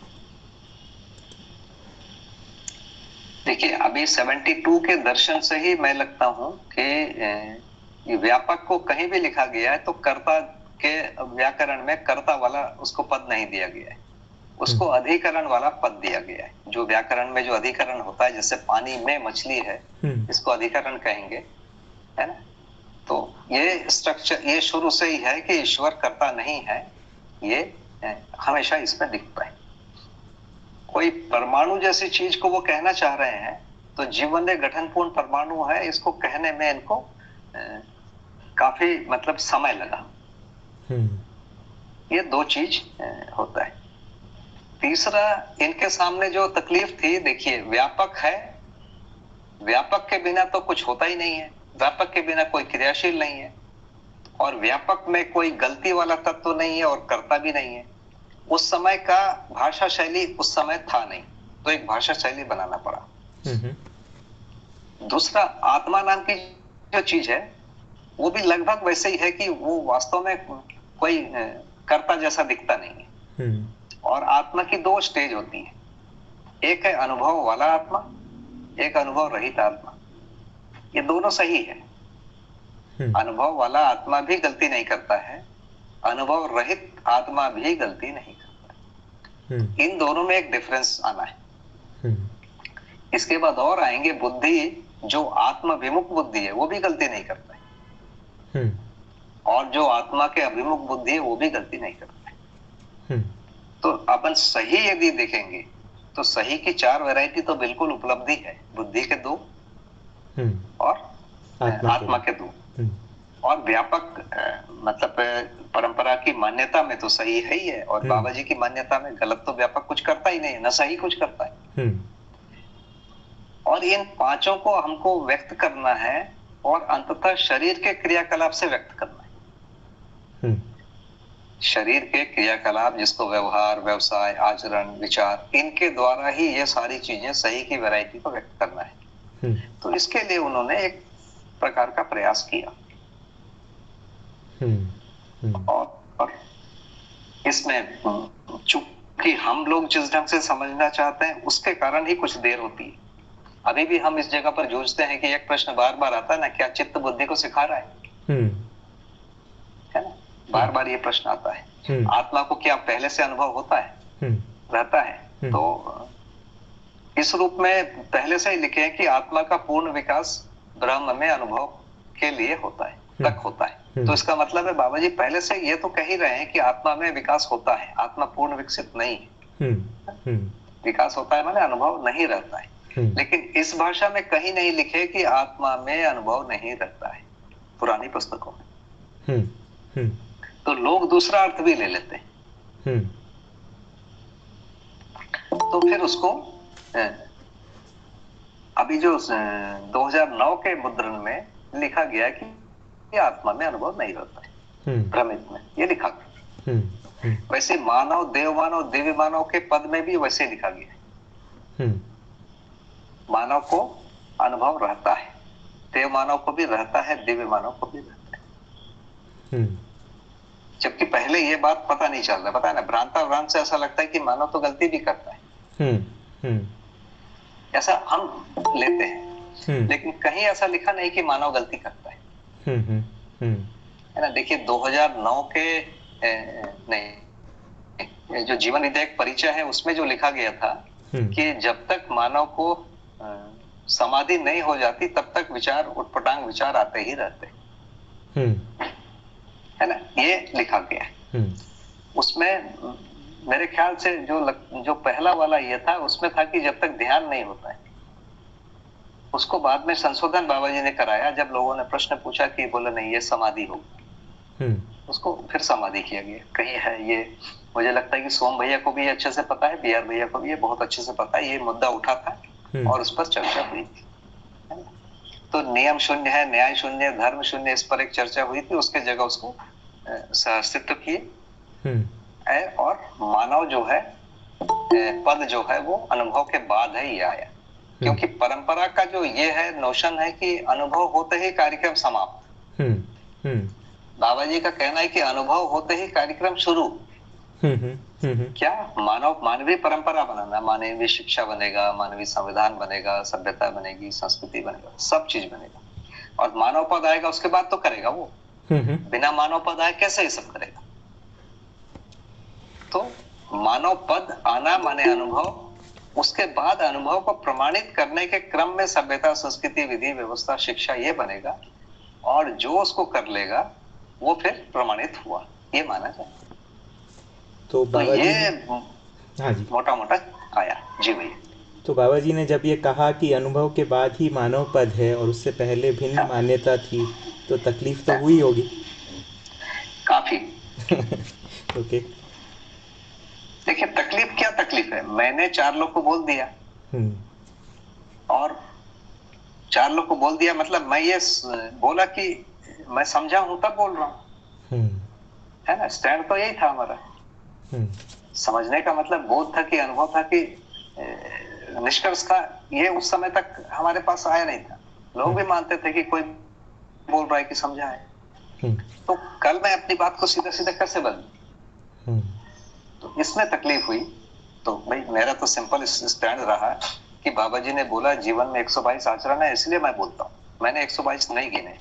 देखिए, अभी 72 के दर्शन से ही मैं लगता हूं कि व्यापक को कहीं भी लिखा गया है तो कर्ता के व्याकरण में कर्ता वाला उसको पद नहीं दिया गया है, उसको अधिकरण वाला पद दिया गया है। जो व्याकरण में जो अधिकरण होता है, जैसे पानी में मछली है, इसको अधिकरण कहेंगे, है ना। तो ये स्ट्रक्चर ये शुरू से ही है कि ईश्वर कर्ता नहीं है, ये हमेशा इसमें दिखता है। कोई परमाणु जैसी चीज को वो कहना चाह रहे हैं तो जीवन में गठनपूर्ण परमाणु है, इसको कहने में इनको काफी मतलब समय लगा। ये दो चीज होता है। तीसरा, इनके सामने जो तकलीफ थी, देखिए व्यापक है, व्यापक के बिना तो कुछ होता ही नहीं है, व्यापक के बिना कोई क्रियाशील नहीं है, और व्यापक में कोई गलती वाला तत्व नहीं है और कर्ता भी नहीं है। उस समय का भाषा शैली उस समय था नहीं, तो एक भाषा शैली बनाना पड़ा। दूसरा, आत्मा नाम की जो चीज है वो भी लगभग वैसे ही है कि वो वास्तव में कोई कर्ता जैसा दिखता नहीं है। और आत्मा की दो स्टेज होती है, एक है अनुभव वाला आत्मा, एक अनुभव रहित आत्मा। ये दोनों सही है। अनुभव वाला आत्मा भी गलती नहीं करता है, अनुभव रहित आत्मा भी गलती नहीं करता। इन दोनों में एक डिफरेंस आना है। इसके बाद और आएंगे बुद्धि, जो आत्माभिमुख बुद्धि है वो भी गलती नहीं करता है, और जो आत्मा के अभिमुख बुद्धि है वो भी गलती नहीं करता है। तो अपन सही यदि देखेंगे तो सही की 4 वैरायटी तो बिल्कुल उपलब्धि है, बुद्धि के 2 और आत्मा के 2। और व्यापक मतलब परंपरा की मान्यता में तो सही है ही है, और बाबा जी की मान्यता में गलत तो व्यापक कुछ करता ही नहीं है, ना सही कुछ करता है। और इन पांचों को हमको व्यक्त करना है, और अंततः शरीर के क्रियाकलाप से व्यक्त करना है। शरीर के क्रियाकलाप, जिसको व्यवहार, व्यवसाय, आचरण, विचार, इनके द्वारा ही ये सारी चीजें सही की वैरायटी को व्यक्त करना है। तो इसके लिए उन्होंने एक प्रकार का प्रयास किया। और इसमें चूंकि हम लोग जिस ढंग से समझना चाहते हैं उसके कारण ही कुछ देर होती है। अभी भी हम इस जगह पर जूझते हैं कि एक प्रश्न बार बार आता है ना, क्या चित्त बुद्धि को सिखा रहा है ना। बार बार ये प्रश्न आता है, आत्मा को क्या पहले से अनुभव होता है, रहता है। तो इस रूप में पहले से ही लिखे हैं कि आत्मा का पूर्ण विकास ब्रह्म में अनुभव के लिए होता है, तक होता है। तो इसका मतलब है बाबा जी पहले से ये तो कह ही रहे हैं कि आत्मा में विकास होता है, आत्मा पूर्ण विकसित नहीं है। विकास होता है माने अनुभव नहीं रहता है। लेकिन इस भाषा में कहीं नहीं लिखे कि आत्मा में अनुभव नहीं रहता है, पुरानी पुस्तकों में। तो लोग दूसरा अर्थ भी ले लेते हैं। तो फिर उसको अभी जो 2009 के मुद्रण में लिखा गया कि आत्मा में अनुभव नहीं रहता है, भ्रमित में, ये लिखा गया। वैसे मानव, देव मानव, दिव्य मानव के पद में भी वैसे लिखा गया है। मानव को अनुभव रहता है, देव मानव को भी रहता है, दिव्य मानव को भी रहता है। जबकि पहले ये बात पता नहीं चल रहा, पता है ना, भ्रांता भ्रांत से ऐसा लगता है कि मानव तो गलती भी करता है, ऐसा हम लेते हैं। लेकिन कहीं ऐसा लिखा नहीं कि मानव गलती करता है, है ना। देखिए 2009 के नहीं, जो जीवन विद्या परिचय है उसमें जो लिखा गया था कि जब तक मानव को समाधि नहीं हो जाती तब तक विचार, उटपटांग विचार आते ही रहते, है ना, ये लिखा गया है। उसमें मेरे ख्याल से जो पहला वाला ये था, उसमें था कि जब तक ध्यान नहीं होता है, उसको बाद में संशोधन बाबा जी ने कराया। जब लोगों ने प्रश्न पूछा कि बोले नहीं ये समाधि होगी, उसको फिर समाधि किया गया। कहीं है ये, मुझे लगता है कि सोम भैया को भी अच्छे से पता है, बीआर भैया को भी ये बहुत अच्छे से पता है, ये मुद्दा उठा था और उस पर चर्चा हुई थी। तो नियम शून्य है, न्याय शून्य, धर्म शून्य, इस पर एक चर्चा हुई थी। उसके जगह उसको सहअस्तित्व किए और मानव जो है पद जो है वो अनुभव के बाद है ये आया। क्योंकि परंपरा का जो ये है नोशन है कि अनुभव होते ही कार्यक्रम समाप्त। बाबा जी का कहना है कि अनुभव होते ही कार्यक्रम शुरू। क्या मानवीय परंपरा बनाना, मानवीय शिक्षा बनेगा, मानवीय संविधान बनेगा, सभ्यता बनेगी, संस्कृति बनेगा, सब चीज बनेगा। और मानव पद आएगा उसके बाद तो करेगा वो। बिना मानव पद आए कैसे ये सब करेगा? तो मानव पद आना माने अनुभव, उसके बाद अनुभव को प्रमाणित करने के क्रम में सभ्यता, संस्कृति, विधि, व्यवस्था, शिक्षा ये बनेगा। और जो उसको कर लेगा वो फिर प्रमाणित हुआ, ये माना जाए। तो बाबा जी ये हाँ जी, मोटा मोटा आया जी भैया। तो बाबा जी ने जब ये कहा कि अनुभव के बाद ही मानव पद है और उससे पहले भिन्न मान्यता थी, तो तकलीफ तो हुई होगी। काफी। ओके। देखिए तकलीफ क्या तकलीफ है, मैंने 4 लोग को बोल दिया और 4 लोग को बोल दिया मतलब मैं ये बोला कि मैं समझा हूं तब बोल रहा हूं, है ना। स्टैंड तो यही था हमारा। समझने का मतलब बोध था कि अनुभव था कि निष्कर्ष का ये उस समय तक हमारे पास आया नहीं था। लोग भी मानते थे कि कोई बोल रहा है कि समझा है। तो कल मैं अपनी बात को सीधा सीधा कैसे बदलूं? तो इसमें तकलीफ हुई। तो भाई मेरा तो सिंपल स्टैंड रहा कि बाबा जी ने बोला जीवन में 122 आचरण है, इसलिए मैं बोलता हूँ। मैंने 122 नहीं गिने।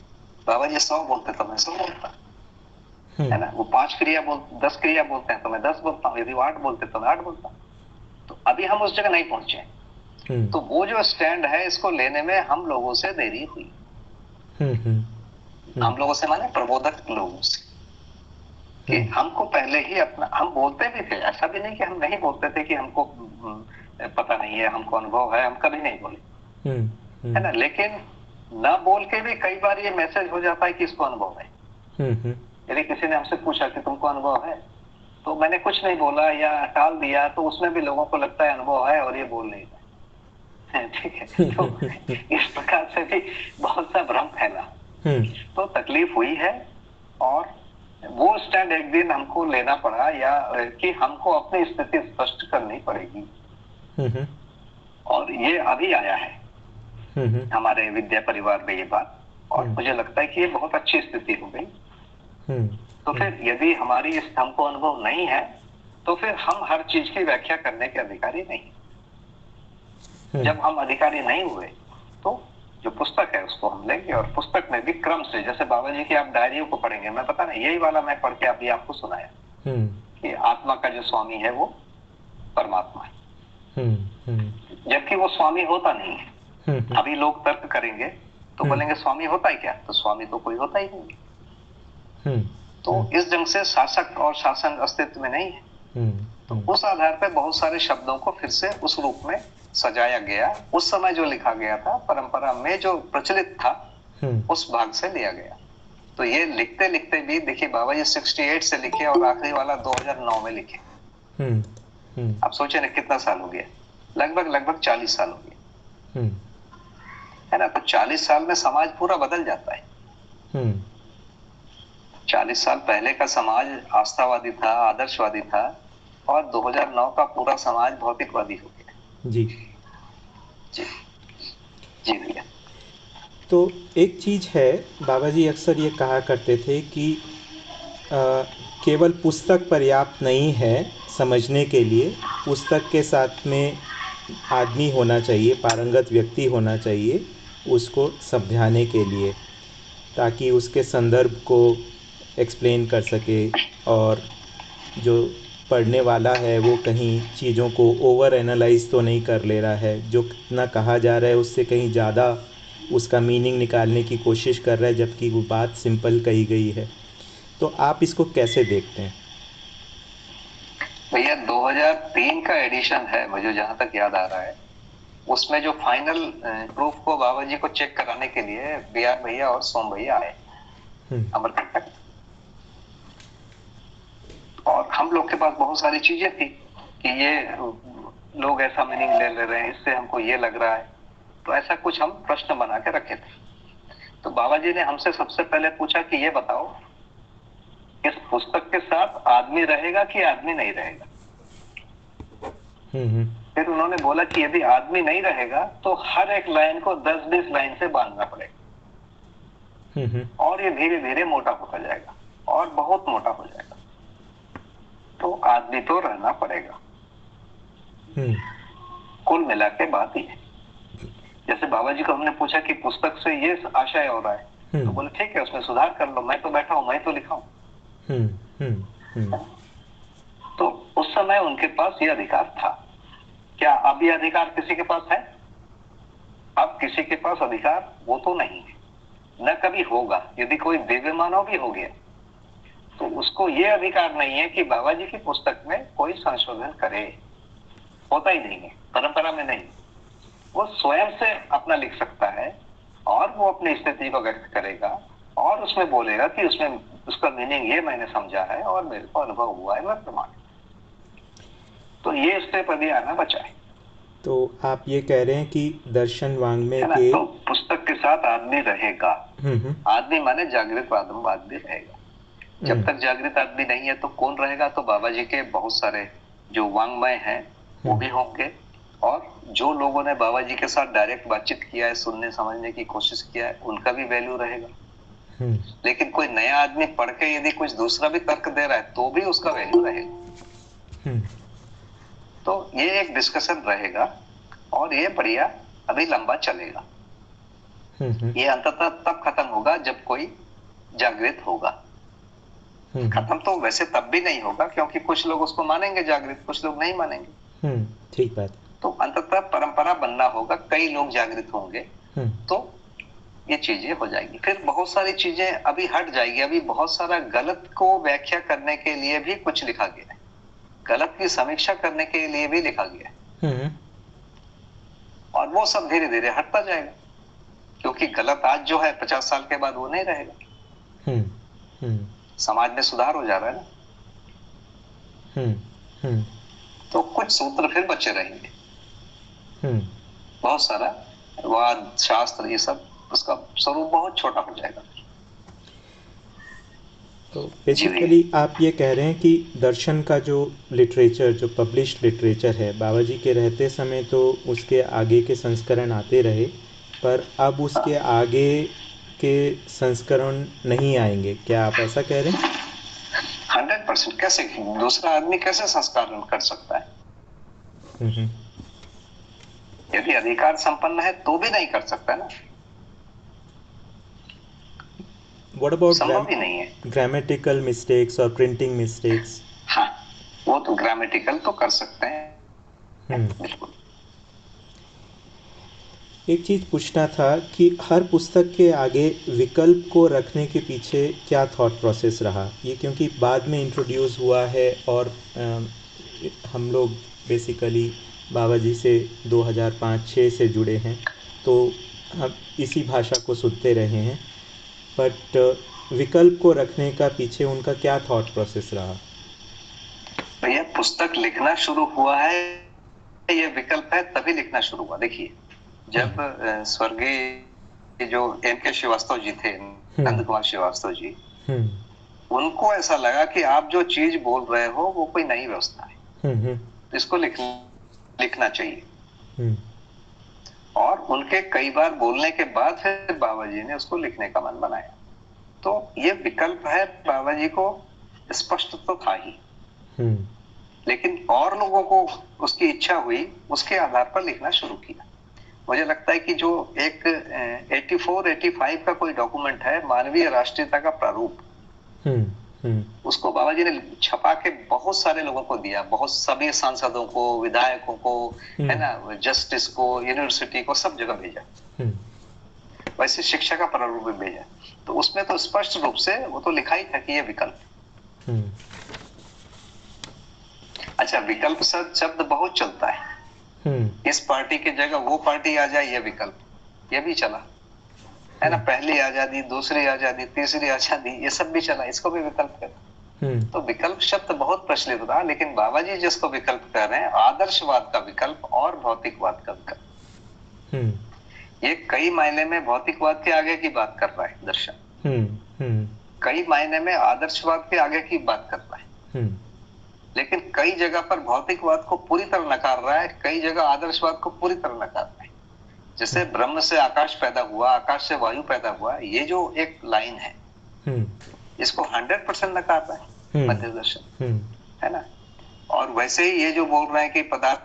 बाबा जी 100 बोलते तो मैं 100 बोलता, है ना। वो 10 क्रिया बोलते हैं तो मैं 10 बोलता हूँ। यदि वो 8 बोलते तो मैं 8 बोलता हूँ। तो अभी हम उस जगह नहीं पहुंचे। तो वो जो स्टैंड है इसको लेने में हम लोगों से देरी हुई। हम लोगों से माने प्रबोधक लोगों से, कि हमको पहले ही अपना, हम बोलते भी थे, ऐसा भी नहीं कि हम नहीं बोलते थे कि हमको पता नहीं है, हमको अनुभव है, हम कभी नहीं बोले, है ना। लेकिन ना बोल के भी कई बार ये मैसेज हो जाता है कि इसको अनुभव है। यदि किसी ने हमसे पूछा कि तुमको अनुभव है, तो मैंने कुछ नहीं बोला या टाल दिया, तो उसमें भी लोगों को लगता है अनुभव है और ये बोल नहीं रहा, ठीक है। तो इस प्रकार से भी बहुत सा भ्रम फैला। तो तकलीफ हुई है और वो स्टैंड एक दिन हमको लेना पड़ा, या कि हमको अपनी स्थिति स्पष्ट करनी पड़ेगी। और ये अभी आया है हमारे विद्या परिवार में ये बात, और मुझे लगता है कि ये बहुत अच्छी स्थिति हो गई। तो फिर यदि हमारी इस हमको अनुभव नहीं है, तो फिर हम हर चीज की व्याख्या करने के अधिकारी नहीं। जब हम अधिकारी नहीं हुए तो जो पुस्तक है उसको हम लेंगे, और पुस्तक में भी क्रम से, जैसे बाबा जी की आप डायरियों को पढ़ेंगे, मैं पता नहीं यही वाला मैं पढ़ के अभी आपको सुनाया कि आत्मा का जो स्वामी है वो परमात्मा है, जबकि वो स्वामी होता नहीं है। अभी लोग तर्क करेंगे तो बोलेंगे स्वामी होता है क्या, तो स्वामी तो कोई होता ही नहीं। तो इस ढंग से शासक और शासन अस्तित्व में नहीं है। तो उस आधार पर बहुत सारे शब्दों को फिर से उस रूप में सजाया गया। उस समय जो लिखा गया था, परंपरा में जो प्रचलित था, उस भाग से लिया गया। तो ये लिखते लिखते भी देखिए बाबा जी 68 से लिखे और आखिरी वाला 2009 में लिखे। आप सोचे ना कितना साल हो गया, लगभग 40 साल हो गया, है ना। तो 40 साल में समाज पूरा बदल जाता है। 40 साल पहले का समाज आस्थावादी था, आदर्शवादी था, और 2009 का पूरा समाज भौतिकवादी हो गया। जी जी जी भैया। तो एक चीज़ है, बाबा जी अक्सर ये कहा करते थे कि केवल पुस्तक पर्याप्त नहीं है समझने के लिए, पुस्तक के साथ में आदमी होना चाहिए, पारंगत व्यक्ति होना चाहिए उसको समझाने के लिए, ताकि उसके संदर्भ को एक्सप्लेन कर सके, और जो पढ़ने वाला है वो कहीं चीज़ों को ओवर एनालाइज तो नहीं कर ले रहा है, जो कितना कहा जा रहा है उससे कहीं ज़्यादा उसका मीनिंग निकालने की कोशिश कर रहा है, जबकि वो बात सिंपल कही गई है। तो आप इसको कैसे देखते हैं? भैया 2003 का एडिशन है, मुझे जहां तक याद आ रहा है। उसमें जो फाइनल प्रूफ को बाबा जी को चेक कराने के लिए BR भैया और सोम भैया आए अमरकंटक, और हम लोग के पास बहुत सारी चीजें थी कि ये लोग ऐसा मीनिंग ले रहे हैं, इससे हमको ये लग रहा है। तो ऐसा कुछ हम प्रश्न बना के रखे थे। तो बाबा जी ने हमसे सबसे पहले पूछा कि ये बताओ, इस पुस्तक के साथ आदमी रहेगा कि आदमी नहीं रहेगा। फिर उन्होंने बोला कि यदि आदमी नहीं रहेगा तो हर एक लाइन को 10-20 लाइन से बांधना पड़ेगा, और ये धीरे धीरे मोटा होता जाएगा और बहुत मोटा हो जाएगा। तो आदमी तो रहना पड़ेगा। कुल मिला के बात ही है। जैसे बाबा जी को हमने पूछा कि पुस्तक से ये आशय हो रहा है, तो बोले ठीक है, उसमें सुधार कर लो, मैं तो बैठा हूं, मैं तो लिखाऊं। तो उस समय उनके पास ये अधिकार था। क्या अब ये अधिकार किसी के पास है? अब किसी के पास अधिकार वो तो नहीं है, न कभी होगा। यदि कोई दिव्य मानव भी हो गया तो उसको ये अधिकार नहीं है कि बाबा जी की पुस्तक में कोई संशोधन करे। होता ही नहीं है, परंपरा में नहीं। वो स्वयं से अपना लिख सकता है और वो अपनी स्थिति को व्यक्त करेगा और उसमें बोलेगा कि उसमें उसका मीनिंग ये मैंने समझा है और मेरे को अनुभव हुआ है, मैं प्रमाण। तो ये स्टेप अभी आना बचा है। तो आप ये कह रहे हैं कि दर्शन वाङ्मय के तो पुस्तक के साथ आदमी रहेगा। आदमी माने जागृत आदमवाद भी रहेगा। जब तक जागृत आदमी नहीं है तो कौन रहेगा? तो बाबा जी के बहुत सारे जो वाङ्मय हैं वो भी होंगे, और जो लोगों ने बाबा जी के साथ डायरेक्ट बातचीत किया है, सुनने समझने की कोशिश किया है, उनका भी वैल्यू रहेगा। लेकिन कोई नया आदमी पढ़ के यदि कुछ दूसरा भी तर्क दे रहा है तो भी उसका वैल्यू रहेगा। तो ये एक डिस्कशन रहेगा और ये बढ़िया अभी लंबा चलेगा। ये अंततः तब खत्म होगा जब कोई जागृत होगा। खत्म तो वैसे तब भी नहीं होगा, क्योंकि कुछ लोग उसको मानेंगे जागृत, कुछ लोग नहीं मानेंगे। ठीक बात। तो अंततः परंपरा बनना होगा, कई लोग जागृत होंगे तो ये चीजें हो जाएगी। फिर बहुत सारी चीजें अभी हट जाएगी। अभी बहुत सारा गलत को व्याख्या करने के लिए भी कुछ लिखा गया है, गलत की समीक्षा करने के लिए भी लिखा गया है, और वो सब धीरे धीरे हटता जाएगा, क्योंकि गलत आज जो है 50 साल के बाद वो नहीं रहेगा। समाज में सुधार हो जा रहा है ना। तो कुछ सूत्र फिर बचे रहेंगे। बहुत सारा वाद शास्त्र ये सब, उसका स्वरूप बहुत छोटा हो जाएगा। तो बेसिकली आप ये कह रहे हैं कि दर्शन का जो लिटरेचर, जो पब्लिश्ड लिटरेचर है, बाबा जी के रहते समय तो उसके आगे के संस्करण आते रहे, पर अब उसके आगे के संस्करण नहीं आएंगे, क्या आप ऐसा कह रहे हैं? 100%। कैसे दूसरा आदमी कैसे संस्करण कर सकता है? यदि अधिकार संपन्न है तो भी नहीं कर सकता ना। What about संभव ही नहीं है। grammatical mistakes और printing mistakes? हाँ, वो तो ग्रामेटिकल तो कर सकते हैं। बिल्कुल। एक चीज़ पूछना था कि हर पुस्तक के आगे विकल्प को रखने के पीछे क्या थॉट प्रोसेस रहा? ये क्योंकि बाद में इंट्रोड्यूस हुआ है और हम लोग बेसिकली बाबा जी से 2005-06 से जुड़े हैं, तो हम इसी भाषा को सुनते रहे हैं, बट विकल्प को रखने का पीछे उनका क्या थॉट प्रोसेस रहा? भैया पुस्तक लिखना शुरू हुआ है, ये विकल्प है तभी लिखना शुरू हुआ। देखिए, जब स्वर्गीय जो M.K. श्रीवास्तव जी थे, नंद कुमार श्रीवास्तव जी, उनको ऐसा लगा कि आप जो चीज बोल रहे हो वो कोई नई व्यवस्था है, इसको लिखना चाहिए। और उनके कई बार बोलने के बाद फिर बाबा जी ने उसको लिखने का मन बनाया। तो ये विकल्प है, बाबा जी को स्पष्ट तो था ही, लेकिन और लोगों को उसकी इच्छा हुई, उसके आधार पर लिखना शुरू किया। मुझे लगता है कि जो एक 84-85 का कोई डॉक्यूमेंट है, मानवीय राष्ट्रीयता का प्रारूप, उसको बाबा जी ने छपा के बहुत सारे लोगों को दिया, बहुत सभी सांसदों को, विधायकों को, है ना, जस्टिस को, यूनिवर्सिटी को, सब जगह भेजा। वैसे शिक्षा का प्रारूप भी भेजा। तो उसमें तो स्पष्ट रूप से वो तो लिखा ही था कि ये विकल्प। अच्छा, विकल्प शब्द बहुत चलता है। इस पार्टी की जगह वो पार्टी आ जाए, ये विकल्प, ये भी चला है ना। पहली आजादी, दूसरी आजादी, तीसरी आजादी, ये सब भी चला, इसको भी विकल्प कहते। तो विकल्प शब्द बहुत प्रचलित था, लेकिन बाबा जी जिसको विकल्प कह रहे हैं, आदर्शवाद का विकल्प और भौतिकवाद का विकल्प। ये कई मायने में भौतिकवाद के आगे की बात कर रहा है दर्शन, कई मायने में आदर्शवाद के आगे की बात कर रहा है, लेकिन कई जगह पर भौतिकवाद को पूरी तरह नकार रहा है, कई जगह आदर्शवाद को पूरी तरह नकार रहा है। जैसे ब्रह्म से आकाश पैदा हुआ, आकाश से वायु पैदा हुआ, ये जो एक लाइन है, इसको 100% नकार रहा है मध्य दर्शन, है ना। और वैसे ही ये जो बोल रहे हैं कि पदार्थ,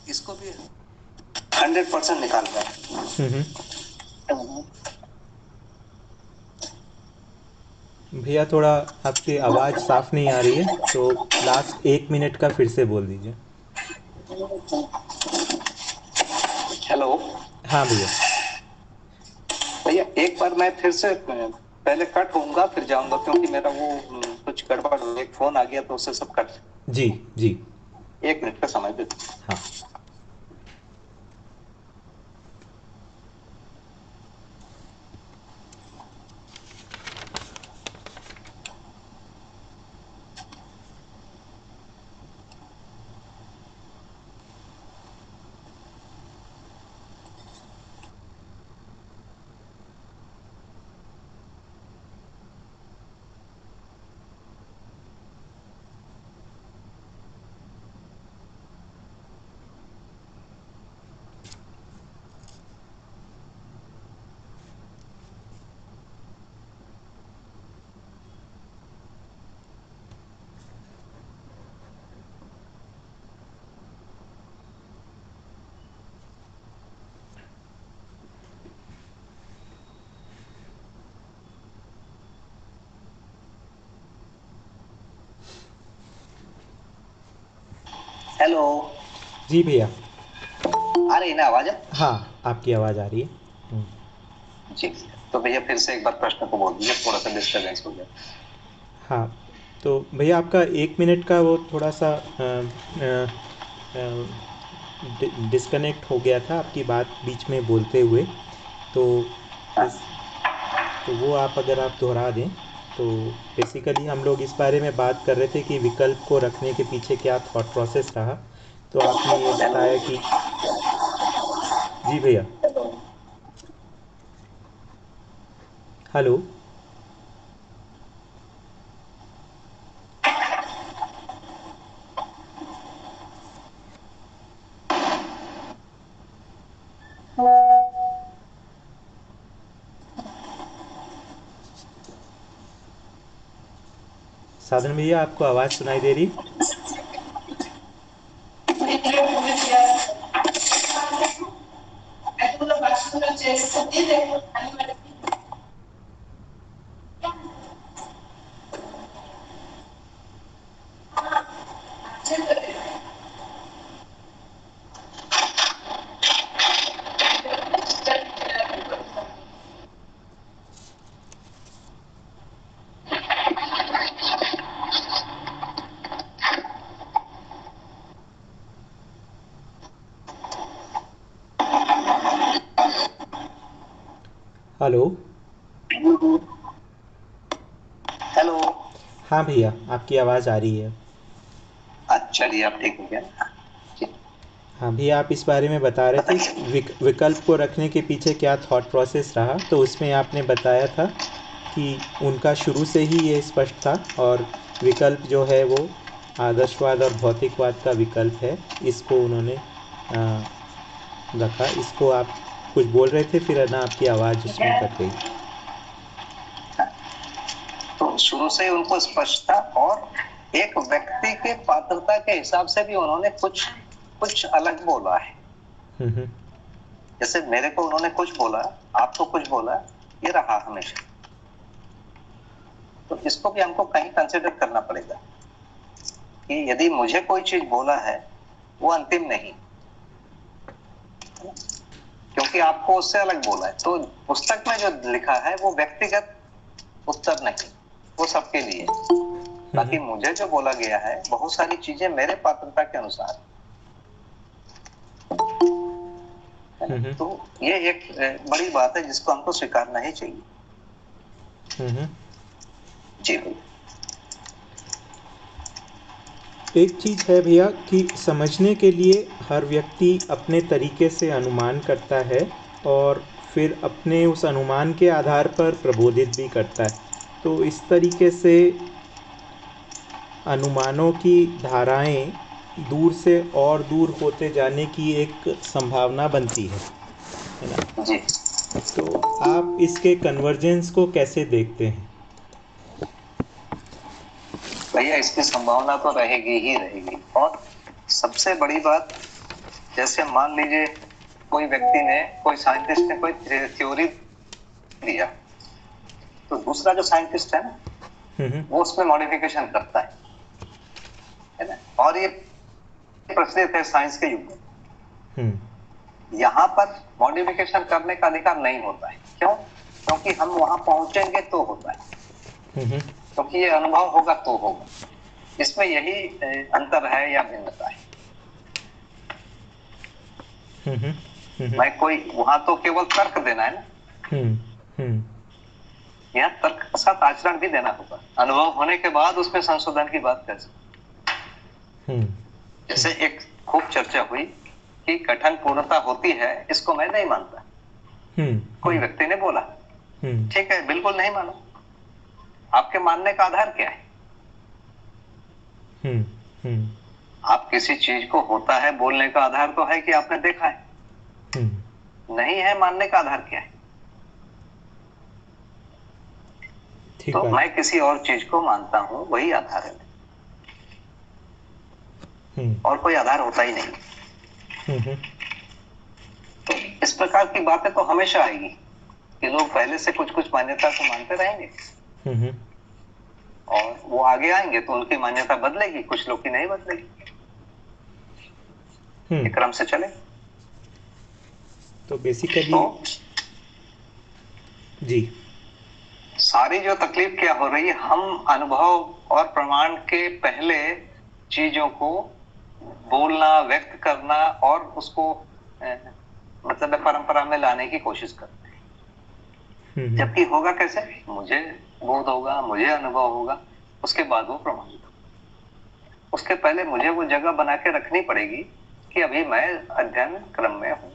इसको भी 100% निकाल रहा है। भैया थोड़ा आपकी आवाज़ साफ नहीं आ रही है, तो लास्ट 1 मिनट का फिर से बोल दीजिए। हेलो। हाँ भैया। भैया एक बार मैं फिर से पहले कट होऊंगा फिर जाऊंगा, क्योंकि मेरा वो कुछ गड़बड़, एक फोन आ गया तो उससे सब कट। जी जी। 1 मिनट का समय दे दो। हाँ। हेलो। जी भैया। आ रही ना आवाज? हाँ, आपकी आवाज़ आ रही है। जी। तो भैया फिर से एक बार प्रश्न को बोल दीजिए, थोड़ा सा डिस्टर्बेंस हो गया। हाँ, तो भैया आपका 1 मिनट का वो थोड़ा सा डिस्कनेक्ट हो गया था आपकी बात बीच में बोलते हुए, तो इस तो वो अगर आप दोहरा दें। तो बेसिकली हम लोग इस बारे में बात कर रहे थे कि विकल्प को रखने के पीछे क्या थॉट प्रोसेस रहा। तो आपने ये बताया कि जी भैया। हेलो। साधन भैया, आपको आवाज़ सुनाई दे रही? हेलो। हेलो। हाँ भैया, आपकी आवाज़ आ रही है। चलिए अब ठीक हो गया। हाँ भैया, आप इस बारे में बता रहे थे कि विकल्प को रखने के पीछे क्या थॉट प्रोसेस रहा। तो उसमें आपने बताया था कि उनका शुरू से ही ये स्पष्ट था, और विकल्प जो है वो आदर्शवाद और भौतिकवाद का विकल्प है, इसको उन्होंने रखा। इसको आप कुछ बोल रहे थे, फिर है ना आपकी आवाज़ उसमें कट गई। तो शुरू से ही उनको स्पष्ट था, और एक व्यक्ति के पात्रता के हिसाब से भी उन्होंने कुछ कुछ अलग बोला है। जैसे मेरे को उन्होंने कुछ बोला, आपको कुछ बोला, ये रहा हमेशा। तो इसको भी हमको कहीं कंसिडर करना पड़ेगा कि यदि मुझे कोई चीज बोला है वो अंतिम नहीं, क्योंकि कि आपको उससे अलग बोला है। तो पुस्तक में जो लिखा है वो व्यक्तिगत उत्तर नहीं, वो सबके लिए। बाकी मुझे जो बोला गया है बहुत सारी चीजें मेरे पात्रता के अनुसार। तो ये एक बड़ी बात है जिसको हमको स्वीकारना ही चाहिए। जी भैया। एक चीज़ है भैया कि समझने के लिए हर व्यक्ति अपने तरीके से अनुमान करता है और फिर अपने उस अनुमान के आधार पर प्रबोधित भी करता है। तो इस तरीके से अनुमानों की धाराएं दूर से और दूर होते जाने की एक संभावना बनती है ना? जी। तो आप इसके कन्वर्जेंस को कैसे देखते हैं? भैया इसकी संभावना तो रहेगी ही रहेगी। और सबसे बड़ी बात, जैसे मान लीजिए कोई व्यक्ति ने, कोई साइंटिस्ट ने कोई थ्योरी दिया, तो दूसरा जो साइंटिस्ट है ना वो उसमें मॉडिफिकेशन करता है ना? और ये प्रचलित है साइंस के युग में। यहाँ पर मॉडिफिकेशन करने का अधिकार नहीं होता है। क्यों? क्योंकि हम वहां पहुंचेंगे तो होता है, क्योंकि ये अनुभव होगा तो होगा। इसमें यही अंतर है या भिन्नता है। मैं कोई वहां तो केवल तर्क देना है ना, यहाँ तर्क के साथ आचरण भी देना होगा। अनुभव होने के बाद उसमें संशोधन की बात कर सकते। जैसे एक खूब चर्चा हुई कि गठन पूर्णता होती है, इसको मैं नहीं मानता। कोई व्यक्ति ने बोला, ठीक है, बिल्कुल नहीं मानो। आपके मानने का आधार क्या है? आप किसी चीज को होता है बोलने का आधार तो है कि आपने देखा है। नहीं है मानने का आधार क्या है? तो मैं किसी और चीज को मानता हूं, वही आधार है। और कोई आधार होता ही नहीं। तो इस प्रकार की बातें तो हमेशा आएगी कि लोग पहले से कुछ कुछ मान्यता को मानते रहेंगे और वो आगे आएंगे तो उनकी मान्यता बदलेगी, कुछ लोग की नहीं बदलेगी। क्रम से चले तो बेसिकली जी, सारी जो तकलीफ क्या हो रही है, हम अनुभव और प्रमाण के पहले चीजों को बोलना, व्यक्त करना और उसको मतलब परंपरा में लाने की कोशिश करते हैं। जबकि होगा कैसे? मुझे बोध होगा, मुझे अनुभव होगा, उसके बाद वो प्रमाणित होगा। उसके पहले मुझे वो जगह बना के रखनी पड़ेगी कि अभी मैं अध्ययन क्रम में हूं,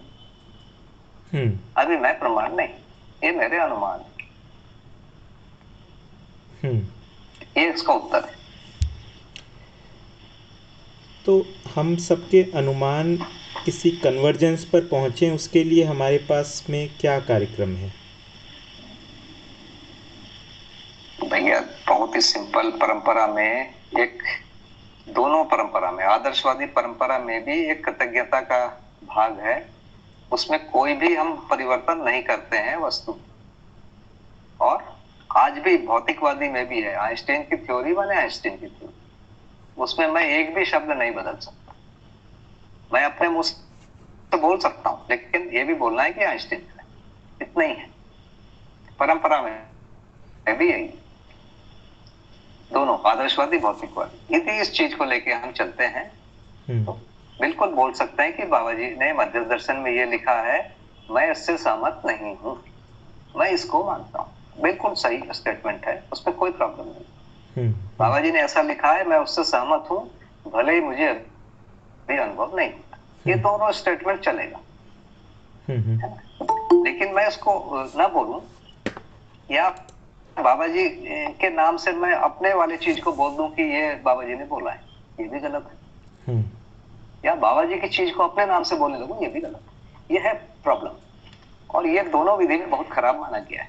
अभी मैं प्रमाण नहीं, ये मेरे अनुमान है। ये इसका उत्तर है। तो हम सबके अनुमान किसी कन्वर्जेंस पर पहुंचे, उसके लिए हमारे पास में क्या कार्यक्रम है? भैया बहुत ही सिंपल। परंपरा में एक, दोनों परंपरा में, आदर्शवादी परंपरा में भी एक कृतज्ञता का भाग है। उसमें कोई भी हम परिवर्तन नहीं करते हैं वस्तु। और आज भी भौतिकवादी में भी है। आइंस्टाइन की थ्योरी बने, आइंस्टाइन की थ्योरी, उसमें मैं एक भी शब्द नहीं बदल सकता। मैं अपने मुंह से बोल सकता हूं, लेकिन ये भी बोलना है कि आइंस्टाइन है, इतना ही है। परंपरा में भी यही, दोनों आदर्शवादी भौतिकवादी, यदि इस चीज को लेके हम चलते हैं तो बिल्कुल बोल सकते हैं कि बाबा जी ने मध्य दर्शन में ये लिखा है, मैं इससे सहमत नहीं हूं, मैं इसको मानता हूं। बिल्कुल सही स्टेटमेंट है, उसमें कोई प्रॉब्लम नहीं। बाबा जी ने ऐसा लिखा है, मैं उससे सहमत हूं, भले ही मुझे अभी अनुभव नहीं होता। ये दोनों स्टेटमेंट चलेगा, लेकिन मैं इसको ना बोलूं या बाबा जी के नाम से मैं अपने वाले चीज को बोल दूं कि ये बाबा जी ने बोला है, ये भी गलत है। या बाबा जी की चीज को अपने नाम से बोलने लगूं, ये भी गलत है। ये है प्रॉब्लम। और ये दोनों विधि में बहुत खराब माना गया है।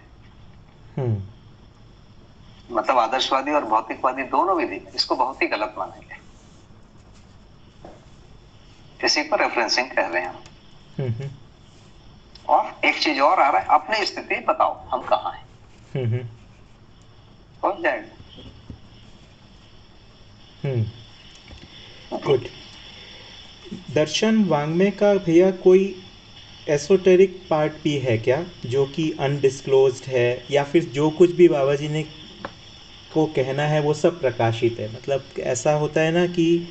मतलब आदर्शवादी और भौतिकवादी दोनों विधि में इसको बहुत ही गलत माना गया है। इसी पर रेफरेंसिंग कर रहे हैं। और एक चीज और आ रहा है, अपनी स्थिति बताओ हम कहाँ हैं, हो जाएगा। गुड। दर्शन वांग्मय का भैया कोई एसोटेरिक पार्ट भी है क्या, जो कि अनडिस्क्लोज्ड है, या फिर जो कुछ भी बाबा जी ने को कहना है वो सब प्रकाशित है? मतलब ऐसा होता है ना कि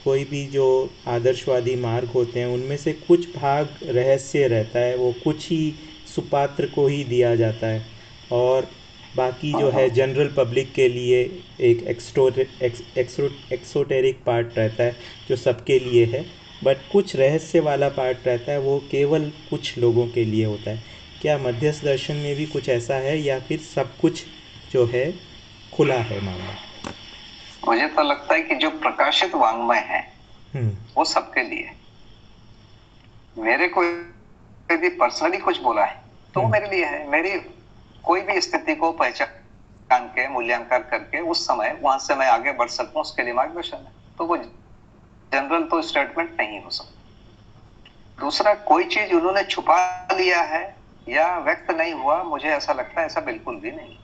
कोई भी जो आदर्शवादी मार्ग होते हैं उनमें से कुछ भाग रहस्य रहता है, वो कुछ ही सुपात्र को ही दिया जाता है, और बाकी जो है जनरल पब्लिक के लिए एक एक्सोटेरिक पार्ट रहता है जो सबके लिए है, बट कुछ रहस्य वाला पार्ट रहता है वो केवल कुछ लोगों के लिए होता है। क्या मध्यस्थ दर्शन में भी कुछ ऐसा है, या फिर सब कुछ जो है खुला है मामला? मुझे तो लगता है कि जो प्रकाशित वांग्मय है वो सबके लिए है। मेरे को यदि पर्सनली कुछ बोला है तो वो मेरे लिए है। मेरी कोई भी स्थिति को पहचान के मूल्यांकन करके उस समय वहां से मैं आगे बढ़ सकूं, उसके लिए मार्गदर्शन है। तो वो जनरल तो स्टेटमेंट नहीं हो सकता। दूसरा, कोई चीज उन्होंने छुपा लिया है या व्यक्त नहीं हुआ, मुझे ऐसा लगता है ऐसा बिल्कुल भी नहीं।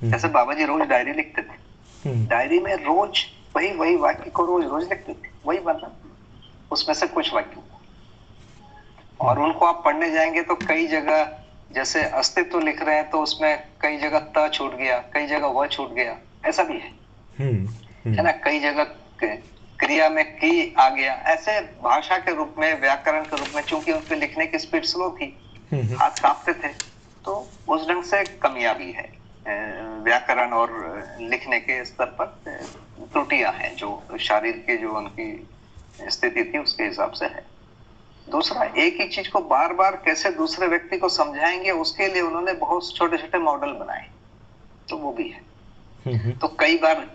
जैसे बाबा जी रोज डायरी लिखते थे, डायरी में रोज वही वही वाक्य को रोज रोज लिखते थे, वही बना उसमें से कुछ वाक्य, और उनको आप पढ़ने जाएंगे तो कई जगह जैसे अस्तित्व लिख रहे हैं तो उसमें कई जगह त छूट गया, कई जगह वह छूट गया, ऐसा भी है ना। कई जगह क्रिया में की आ गया। ऐसे भाषा के रूप में, व्याकरण के रूप में, चूंकि उनके लिखने की स्पीड स्लो थी, हाथ कांपते थे, तो उस ढंग से कमियां भी है। व्याकरण और लिखने के स्तर पर त्रुटियां हैं जो शरीर की जो उनकी स्थिति थी उसके हिसाब से है। दूसरा, एक ही चीज को बार बार कैसे दूसरे व्यक्ति को समझाएंगे, उसके लिए उन्होंने बहुत छोटे छोटे मॉडल बनाए, तो वो भी है। तो कई बार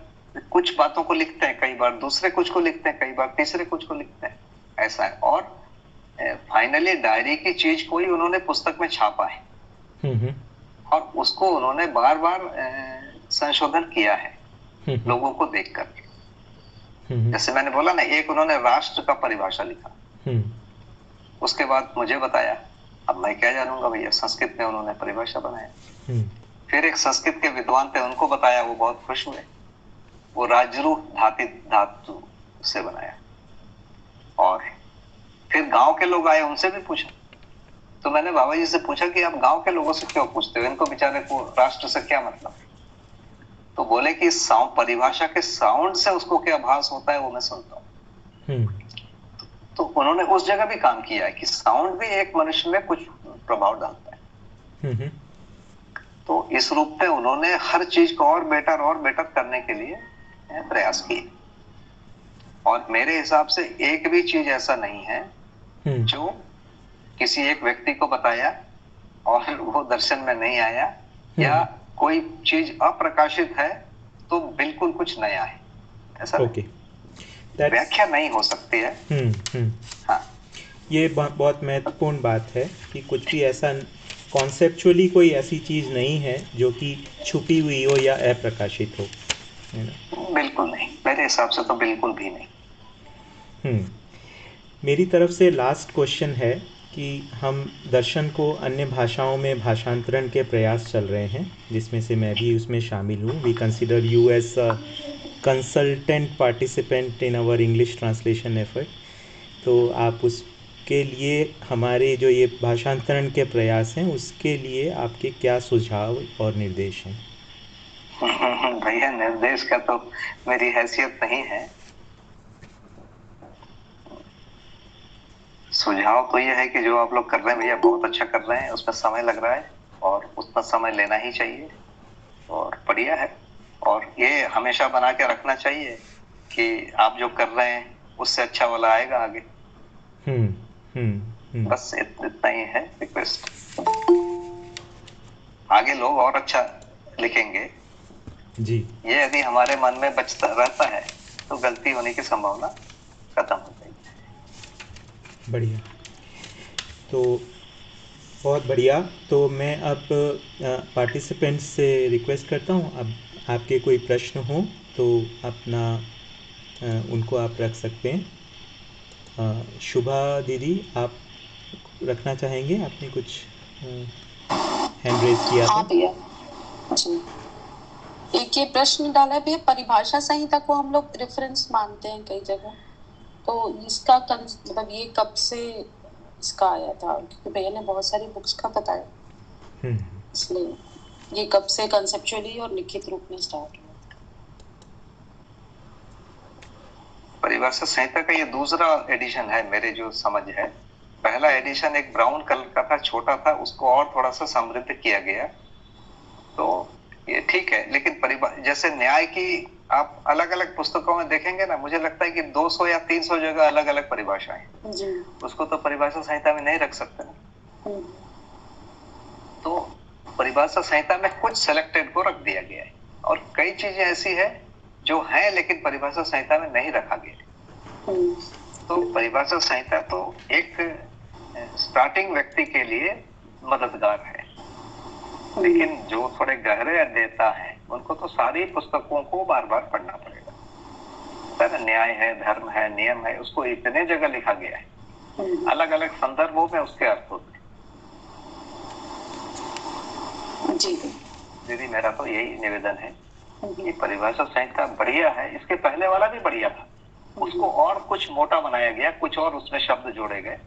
कुछ बातों को लिखते हैं, कई बार दूसरे कुछ को लिखते हैं, कई बार तीसरे कुछ को लिखते हैं, ऐसा है। और फाइनली डायरी की चीज को ही उन्होंने पुस्तक में छापा है, और उसको उन्होंने बार बार संशोधन किया है लोगों को देख करके। जैसे मैंने बोला ना, एक उन्होंने राष्ट्र का परिभाषा लिखा, उसके बाद मुझे बताया, अब मैं क्या जानूंगा भैया, संस्कृत में उन्होंने परिभाषा बनाया। फिर एक संस्कृत के विद्वान थे, उनको बताया, वो बहुत खुश हुए, वो राजरू धातु से बनाया। और फिर गांव के लोग आए, उनसे भी पूछा, तो मैंने बाबा जी से पूछा कि आप गांव के लोगों से क्यों पूछते हो, इनको बेचारे को राष्ट्र से क्या मतलब? तो बोले कि साउंड, परिभाषा के साउंड से उसको क्या आभास होता है वो मैं सुनता हूँ। तो उन्होंने उस जगह भी काम किया है कि साउंड भी एक मनुष्य में कुछ प्रभाव डालता है। तो इस रूप में उन्होंने हर चीज को और बेटर करने के लिए प्रयास किए। और मेरे हिसाब से एक भी चीज ऐसा नहीं है जो किसी एक व्यक्ति को बताया और वो दर्शन में नहीं आया, या कोई चीज अप्रकाशित है तो बिल्कुल कुछ नया है, ऐसा व्याख्या नहीं हो सकती है। हाँ, ये बहुत महत्वपूर्ण बात है कि कुछ भी ऐसा कॉन्सेप्चुअली कोई ऐसी चीज़ नहीं है जो कि छुपी हुई हो या अप्रकाशित हो, है ना? बिल्कुल नहीं, मेरे हिसाब से तो बिल्कुल भी नहीं। मेरी तरफ से लास्ट क्वेश्चन है कि हम दर्शन को अन्य भाषाओं में भाषांतरण के प्रयास चल रहे हैं, जिसमें से मैं भी उसमें शामिल हूँ। We consider you as consultant participant in our English translation effort. तो आप उसके लिए, हमारे जो ये भाषांतरण के प्रयास हैं उसके लिए आपके क्या सुझाव और निर्देश हैं? भैया, निर्देश का तो मेरी हैसियत नहीं है। सुझाव तो ये है कि जो आप लोग कर रहे हैं भैया, बहुत अच्छा कर रहे हैं, उसमें समय लग रहा है और उतना समय लेना ही चाहिए, और बढ़िया है। और ये हमेशा बना के रखना चाहिए कि आप जो कर रहे हैं उससे अच्छा वाला आएगा आगे। बस इतना ही है रिक्वेस्ट। आगे लोग और अच्छा लिखेंगे जी। ये यदि हमारे मन में बचता रहता है तो गलती होने की संभावना खत्म हो जाएगी। बढ़िया, तो बहुत बढ़िया। तो मैं अब पार्टिसिपेंट्स से रिक्वेस्ट करता हूँ, अब आपके कोई प्रश्न हो तो अपना उनको आप रख सकते हैं। शुभा दीदी, आप रखना चाहेंगे? आपने कुछ हैंड रेज किया था। हाँ भैया जी, एक ये प्रश्न डाला है भैया, परिभाषा संहिता को हम लोग रेफरेंस मानते हैं कई जगह, तो इसका मतलब ये कब से इसका आया था, क्योंकि भैया ने बहुत सारी बुक्स का बताया, हम्म, इसलिए ये कब से कंसेप्चुअली और लिखित रूप में स्टार्ट हुआ? परिभाषा संहिता का ये दूसरा एडिशन है मेरे जो समझ है। पहला एडिशन एक ब्राउन कलर का था, छोटा था, उसको और थोड़ा सा समृद्ध किया गया। तो ये ठीक है, लेकिन जैसे न्याय की आप अलग अलग पुस्तकों में देखेंगे ना, मुझे लगता है कि 200 या 300 जगह अलग अलग परिभाषाएं, जी। उसको तो परिभाषा संहिता में नहीं रख सकते ना। तो परिभाषा संहिता में कुछ सिलेक्टेड को रख दिया गया है, और कई चीजें ऐसी है जो है लेकिन परिभाषा संहिता में नहीं रखा गया। तो परिभाषा संहिता तो एक स्टार्टिंग व्यक्ति के लिए मददगार है, लेकिन जो थोड़े गहरे अध्येता हैं उनको तो सारी पुस्तकों को बार बार पढ़ना पड़ेगा। सर, न्याय है, धर्म है, नियम है, उसको इतने जगह लिखा गया है, अलग अलग संदर्भों में उसके अर्थ होते हैं। जी दीदी, मेरा तो यही निवेदन है कि परिभाषा संहिता बढ़िया है, इसके पहले वाला भी बढ़िया था, उसको और कुछ मोटा बनाया गया, कुछ और उसमें शब्द जोड़े गए,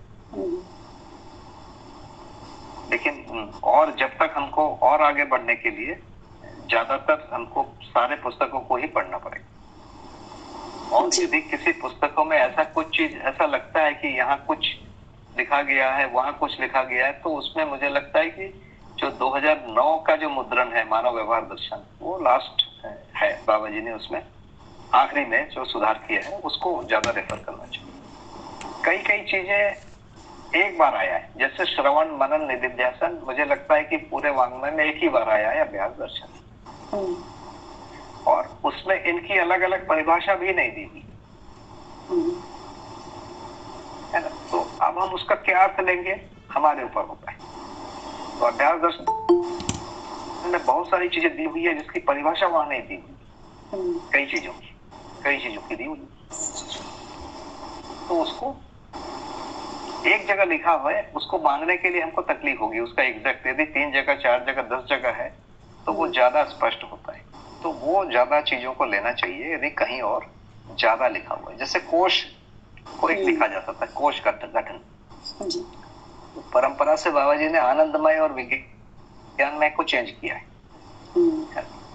लेकिन और जब तक हमको और आगे बढ़ने के लिए ज्यादातर हमको सारे पुस्तकों को ही पढ़ना पड़ेगा। और यदि किसी पुस्तकों में ऐसा कुछ चीज ऐसा लगता है कि यहाँ कुछ लिखा गया है, वहां कुछ लिखा गया है, तो उसमें मुझे लगता है कि जो 2009 का जो मुद्रण है मानव व्यवहार दर्शन, वो लास्ट है, बाबा जी ने उसमें आखिरी में जो सुधार किया है उसको ज्यादा रेफर करना चाहिए। कई कई चीजें एक बार आया है, जैसे श्रवण मनन निधिध्यासन, मुझे लगता है कि पूरे वाङ्मय में एक ही बार आया है अभ्यास दर्शन, और उसमें इनकी अलग अलग परिभाषा भी नहीं दी गई है ना। तो अब हम उसका क्या अर्थ लेंगे, हमारे ऊपर होता है। तो अभ्यास दर्शन में बहुत सारी चीजें दी हुई है जिसकी परिभाषा वहां नहीं दी हुई, कई चीजों की दी हुई, तो उसको एक जगह लिखा हुआ है, उसको मांगने के लिए हमको तकलीफ होगी, उसका एग्जैक्ट यदि 3 जगह 4 जगह 10 जगह है तो वो ज्यादा स्पष्ट होता है। तो वो ज्यादा चीजों को लेना चाहिए यदि कहीं और ज्यादा लिखा हुआ है। जैसे कोश को एक लिखा जा सकता है, कोश का गठन, परंपरा से बाबा जी ने आनंदमय और विज्ञानमय को चेंज किया है,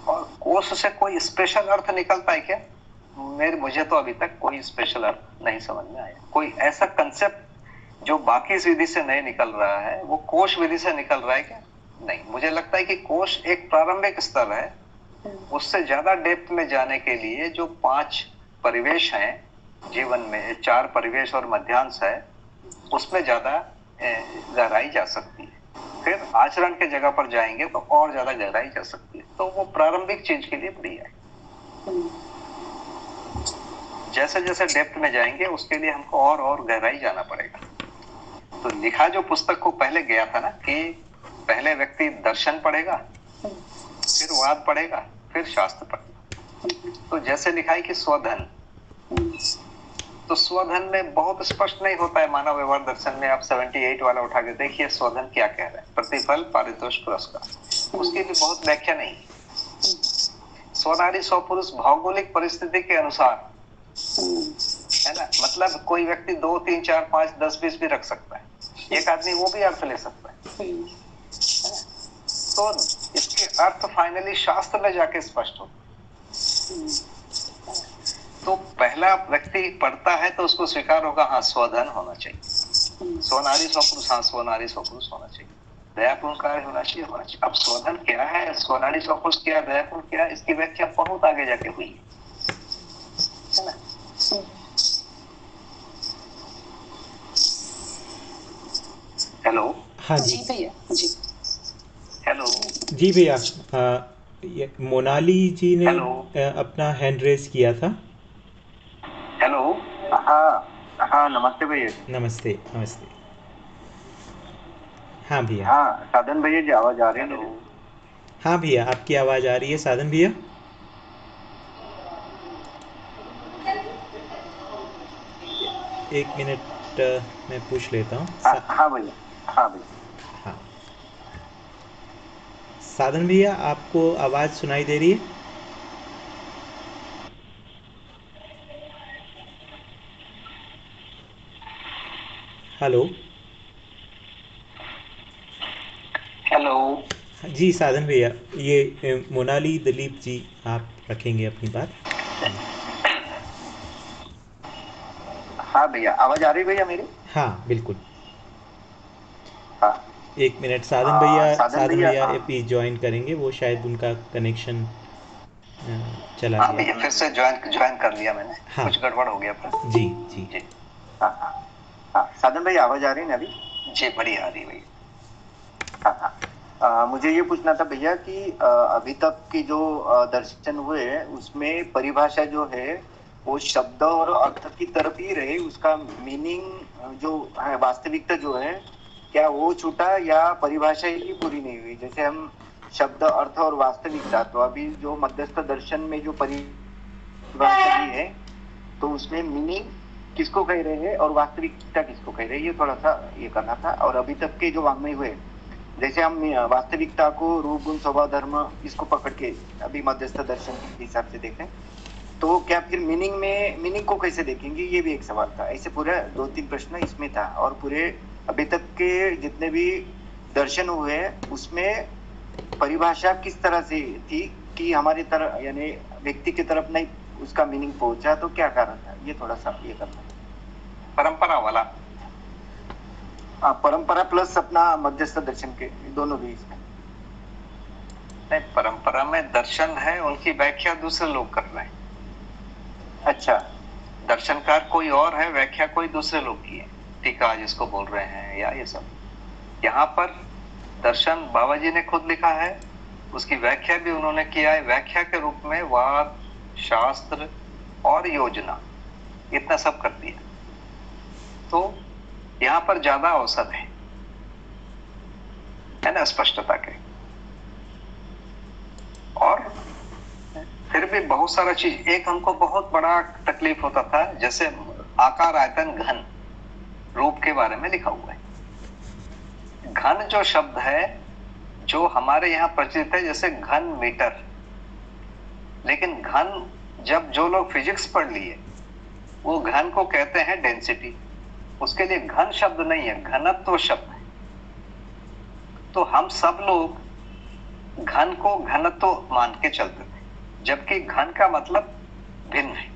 और कोश से कोई स्पेशल अर्थ निकलता है क्या? मुझे तो अभी तक कोई स्पेशल अर्थ नहीं समझ में आया। कोई ऐसा कंसेप्ट जो बाकी इस विधि से नहीं निकल रहा है वो कोश विधि से निकल रहा है क्या? नहीं, मुझे लगता है कि कोश एक प्रारंभिक स्तर है, उससे ज्यादा डेप्थ में जाने के लिए जो 5 परिवेश हैं जीवन में, 4 परिवेश और मध्यांश है, उसमें ज्यादा गहराई जा सकती है। फिर आचरण के जगह पर जाएंगे तो और ज्यादा गहराई जा सकती है। तो वो प्रारंभिक चीज के लिए बढ़िया है। जैसे जैसे डेप्थ में जाएंगे उसके लिए हमको और गहराई जाना पड़ेगा। तो लिखा जो पुस्तक को पहले गया था ना कि पहले व्यक्ति दर्शन पढ़ेगा, फिर वाद पढ़ेगा, फिर शास्त्र पढ़ेगा। तो जैसे लिखा है कि स्वधन, तो स्वधन में बहुत स्पष्ट नहीं होता है मानव व्यवहार दर्शन में। आप 78 वाला उठा के देखिए, स्वधन क्या कह रहा है, प्रतिफल पारितोष पुरस्कार, उसकी भी बहुत व्याख्या नहीं। स्वनारी स्वपुरुष भौगोलिक परिस्थिति के अनुसार है ना, मतलब कोई व्यक्ति 2 3 4 5 10 20 भी रख सकता है, एक आदमी वो भी अर्थ ले सकता है। तो इसके अर्थ फाइनली शास्त्र में जाके स्पष्ट होता है। तो पहला व्यक्ति पढ़ता है तो उसको स्वीकार होगा, हाँ स्वधन होना चाहिए, स्वनारी स्वपुरुष, हाँ स्वनारी स्वपुरुष होना चाहिए, दयापूर्ण कार्य होना चाहिए। अब स्वधन क्या है, स्वनारी स्वपुरुष क्या, दयापूर्ण क्या, इसकी व्याख्या बहुत आगे जाके हुई है ना। हेलो, हाँ जी भैया जी। हेलो जी भैया, ये मोनाली जी ने हेलो अपना हैंड रेस किया था। हेलो, हाँ हाँ, नमस्ते भैया। नमस्ते नमस्ते। हाँ भैया। हाँ साधन भैया जी, आवाज आ रही है? हाँ भैया, आपकी आवाज़ आ रही है साधन भैया। एक मिनट, मैं पूछ लेता हूँ। हाँ भैया, हाँ भैया। हाँ, साधन भैया आपको आवाज़ सुनाई दे रही है? हेलो। हेलो। जी साधन भैया, ये मोनाली दिलीप जी, आप रखेंगे अपनी बात। हाँ भैया, आवाज आ रही भैया मेरी? हाँ बिल्कुल। हाँ। एक मिनट, साधन भैया, साधन साधन भैया, भैया अभी ज्वाइन करेंगे, वो शायद उनका कनेक्शन चला हाँ गया। भैया, फिर से ज्वाइन ज्वाइन कर लिया मैंने। हाँ कुछ गड़बड़ हो गया था जी जी। जी। हाँ हाँ हाँ, साधन भैया आवाज आ रही है ना अभी? जी बढ़िया आ रही है भैया। हाँ हाँ, मुझे ये पूछना था भैया कि अभी तक की जो दर्शन हुए उसमें परिभाषा जो है वो शब्द और अर्थ की तरफ ही रहे, उसका मीनिंग जो है, वास्तविकता जो है, क्या वो छूटा या परिभाषा ही पूरी नहीं हुई? जैसे हम शब्द, अर्थ और वास्तविकता, तो अभी जो मध्यस्थ दर्शन में जो परिभाषा दी है तो उसमें मीनिंग किसको कह रहे हैं और वास्तविकता किसको कह रहे हैं, ये थोड़ा सा ये करना था। और अभी तक के जो वाङ्मय हुए, जैसे हम वास्तविकता को रूप गुण स्वभाव धर्म इसको पकड़ के अभी मध्यस्थ दर्शन के हिसाब से देखें, तो क्या फिर मीनिंग को कैसे देखेंगे, ये भी एक सवाल था। ऐसे पूरा 2-3 प्रश्न इसमें था। और पूरे अभी तक के जितने भी दर्शन हुए उसमें परिभाषा किस तरह से थी कि हमारी तरफ यानी व्यक्ति की तरफ नहीं उसका मीनिंग पहुंचा, तो क्या कारण था, ये थोड़ा सा ये करना। परंपरा वाला, परंपरा प्लस अपना मध्यस्थ दर्शन के दोनों भी इसमें नहीं। परंपरा में दर्शन है, उनकी व्याख्या दूसरे लोग कर रहे हैं। अच्छा, दर्शनकार कोई और है, व्याख्या कोई दूसरे लोग की है, टीका जिसको बोल रहे हैं या ये सब। यहाँ पर दर्शन बाबा जी ने खुद लिखा है, उसकी व्याख्या भी उन्होंने किया है। व्याख्या के रूप में वाद, शास्त्र और योजना, इतना सब कर दिया। तो यहाँ पर ज्यादा अवसर है ना स्पष्टता के। और फिर भी बहुत सारा चीज, एक हमको बहुत बड़ा तकलीफ होता था, जैसे आकार, आयतन, घन, रूप के बारे में लिखा हुआ है। घन जो शब्द है जो हमारे यहाँ प्रचलित है, जैसे घन मीटर, लेकिन घन जब जो लोग फिजिक्स पढ़ लिए वो घन को कहते हैं डेंसिटी। उसके लिए घन शब्द नहीं है, घनत्व शब्द है। तो हम सब लोग घन को घनत्व मान के चलते थे, जबकि घन का मतलब भिन्न है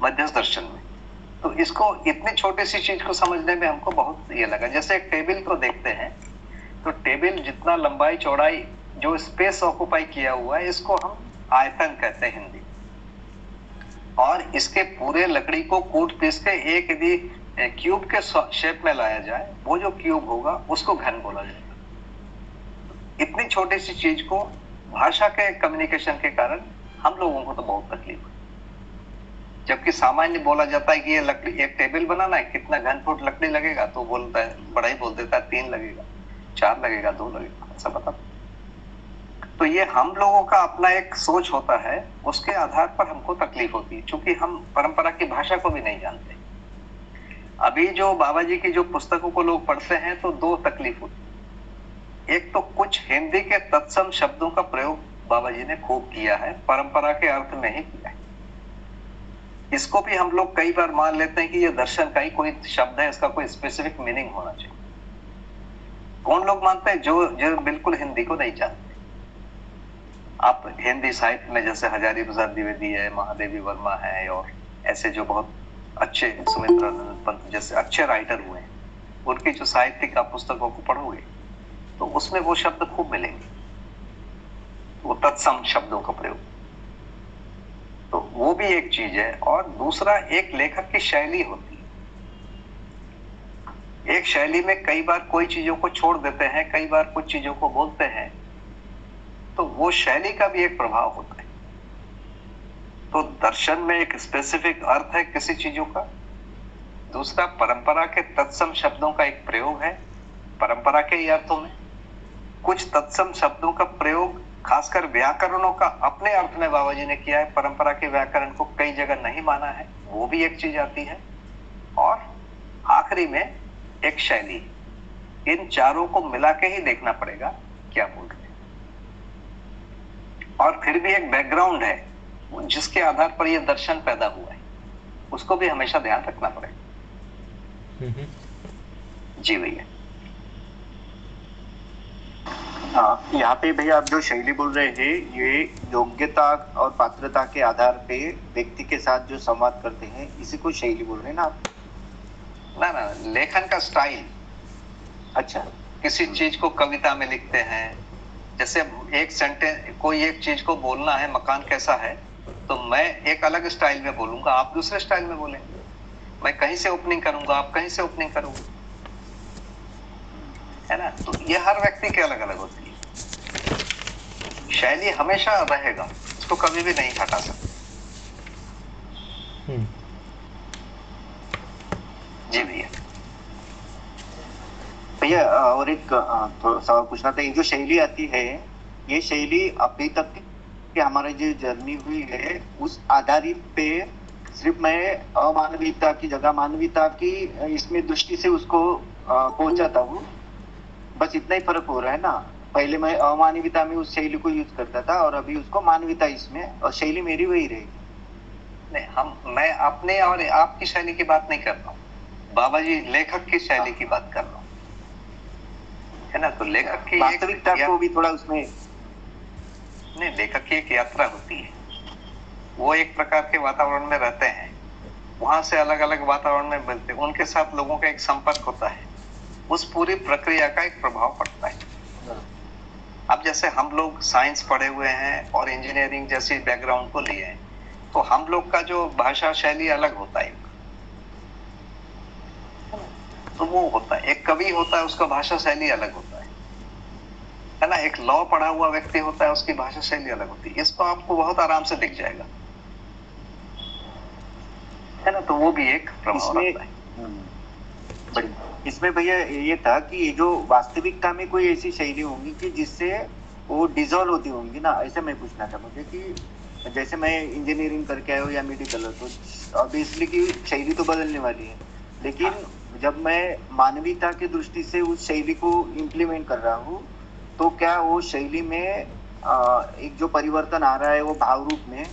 मध्यस्थ दर्शन में। तो इसको, इतनी छोटी सी चीज को समझने में हमको बहुत ये लगा। जैसे एक टेबल को देखते हैं, तो टेबल जितना लंबाई चौड़ाई जो स्पेस ऑक्युपाई किया हुआ है, इसको हम आयतन कहते हैं हिंदी। और इसके पूरे लकड़ी को कूट पीस के एक यदि क्यूब के शेप में लाया जाए, वो जो क्यूब होगा उसको घन बोला जाएगा। इतनी छोटी सी चीज को भाषा के कम्युनिकेशन के कारण हम लोगों को तो बहुत तकलीफ है। जबकि सामान्य बोला जाता है कि ये लकड़ी, एक टेबल बनाना है, कितना घन फुट लकड़ी लगेगा, तो बोलता है, बड़ा ही बोल देता है 3 लगेगा, 4 लगेगा, 2 लगेगा, ऐसा बता। तो ये हम लोगों का अपना एक सोच होता है, उसके आधार पर हमको तकलीफ होती है, क्योंकि हम परंपरा की भाषा को भी नहीं जानते। अभी जो बाबा जी की जो पुस्तकों को लोग पढ़ते हैं, तो 2 तकलीफ होती है। एक तो कुछ हिंदी के तत्सम शब्दों का प्रयोग बाबा जी ने खूब किया है, परंपरा के अर्थ में ही किया है। इसको भी हम लोग कई बार मान लेते हैं कि ये दर्शन का ही कोई शब्द है, इसका कोई स्पेसिफिक मीनिंग होना चाहिए। कौन लोग मानते हैं? जो बिल्कुल हिंदी को नहीं जानते। आप हिंदी साहित्य में जैसे हजारी प्रसाद द्विवेदी है, महादेवी वर्मा है, और ऐसे जो बहुत अच्छे, सुमित्रानंद पंत जैसे अच्छे राइटर हुए हैं, उनकी जो साहित्यिक आप पुस्तकों को पढ़ोगे तो उसमें वो शब्द खूब मिलेंगे, वो तत्सम शब्दों का प्रयोग। तो वो भी एक चीज है। और दूसरा, एक लेखक की शैली होती है। एक शैली में कई बार कोई चीजों को छोड़ देते हैं, कई बार कुछ चीजों को बोलते हैं, तो वो शैली का भी एक प्रभाव होता है। तो दर्शन में एक स्पेसिफिक अर्थ है किसी चीजों का, दूसरा परंपरा के तत्सम शब्दों का एक प्रयोग है परंपरा के ही अर्थों में। कुछ तत्सम शब्दों का प्रयोग खासकर व्याकरणों का अपने अर्थ में बाबा जी ने किया है, परंपरा के व्याकरण को कई जगह नहीं माना है, वो भी एक चीज आती है। और आखिरी में एक शैली। इन चारों को मिला के ही देखना पड़ेगा क्या बोल रहे हैं। और फिर भी एक बैकग्राउंड है जिसके आधार पर यह दर्शन पैदा हुआ है, उसको भी हमेशा ध्यान रखना पड़ेगा। जी भैया। हाँ, यहाँ पे भैया आप जो शैली बोल रहे हैं ये योग्यता और पात्रता के आधार पे व्यक्ति के साथ जो संवाद करते हैं इसी को शैली बोल रहे हैं ना आप? ना ना, लेखन का स्टाइल। अच्छा, किसी चीज को कविता में लिखते हैं, जैसे एक सेंटेंस, कोई एक चीज को बोलना है, मकान कैसा है, तो मैं एक अलग स्टाइल में बोलूंगा, आप दूसरे स्टाइल में बोलेंगे। मैं कहीं से ओपनिंग करूंगा, आप कहीं से ओपनिंग करोगे, है ना। तो ये हर व्यक्ति के अलग अलग होती है। शैली हमेशा रहेगा, इसको कभी भी नहीं हटा सकते। जी भैया। भैया और एक थोड़ा सवाल पूछना था, ये जो शैली आती है ये शैली अभी तक की हमारी जो जर्नी हुई है उस आधारित पे सिर्फ मैं अमानवीयता की जगह मानवीयता की इसमें दृष्टि से उसको पहुंचाता हूँ, बस इतना ही फर्क हो रहा है ना। पहले मैं अमानवीयता में उस शैली को यूज करता था और अभी उसको मानवीयता इसमें, और शैली मेरी वही रहेगी। नहीं, मैं अपने और आपकी शैली की बात नहीं कर रहा हूँ, बाबा जी लेखक की शैली की बात कर रहा हूँ, है ना। तो लेखक की वास्तविकता को भी थोड़ा उसमें, नहीं, लेखक की एक यात्रा होती है, वो एक प्रकार के वातावरण में रहते हैं, वहां से अलग अलग वातावरण में मिलते हैं, उनके साथ लोगों का एक संपर्क होता है, उस पूरी प्रक्रिया का एक प्रभाव पड़ता है। अब जैसे हम लोग साइंस पढ़े हुए हैं और इंजीनियरिंग जैसी बैकग्राउंड को लिए हैं, तो हम लोग का जो भाषा शैली अलग होता है, तो वो होता है, एक कवि होता है उसका भाषा शैली अलग होता है ना। एक लॉ पढ़ा हुआ व्यक्ति होता है उसकी भाषा शैली अलग होती है, इसको आपको बहुत आराम से दिख जाएगा, है ना। तो वो भी एक प्रभाव रखता है। इसमें भैया ये था कि ये जो वास्तविकता में कोई ऐसी शैली होंगी कि जिससे वो डिजॉल्व होती होंगी ना, ऐसे मैं पूछना था मुझे कि जैसे मैं इंजीनियरिंग करके आया हूँ या मेडिकल, तो ऑब्वियसली की शैली तो बदलने वाली है, लेकिन जब मैं मानवीयता की दृष्टि से उस शैली को इम्प्लीमेंट कर रहा हूँ तो क्या वो शैली में एक जो परिवर्तन आ रहा है वो भाव रूप में,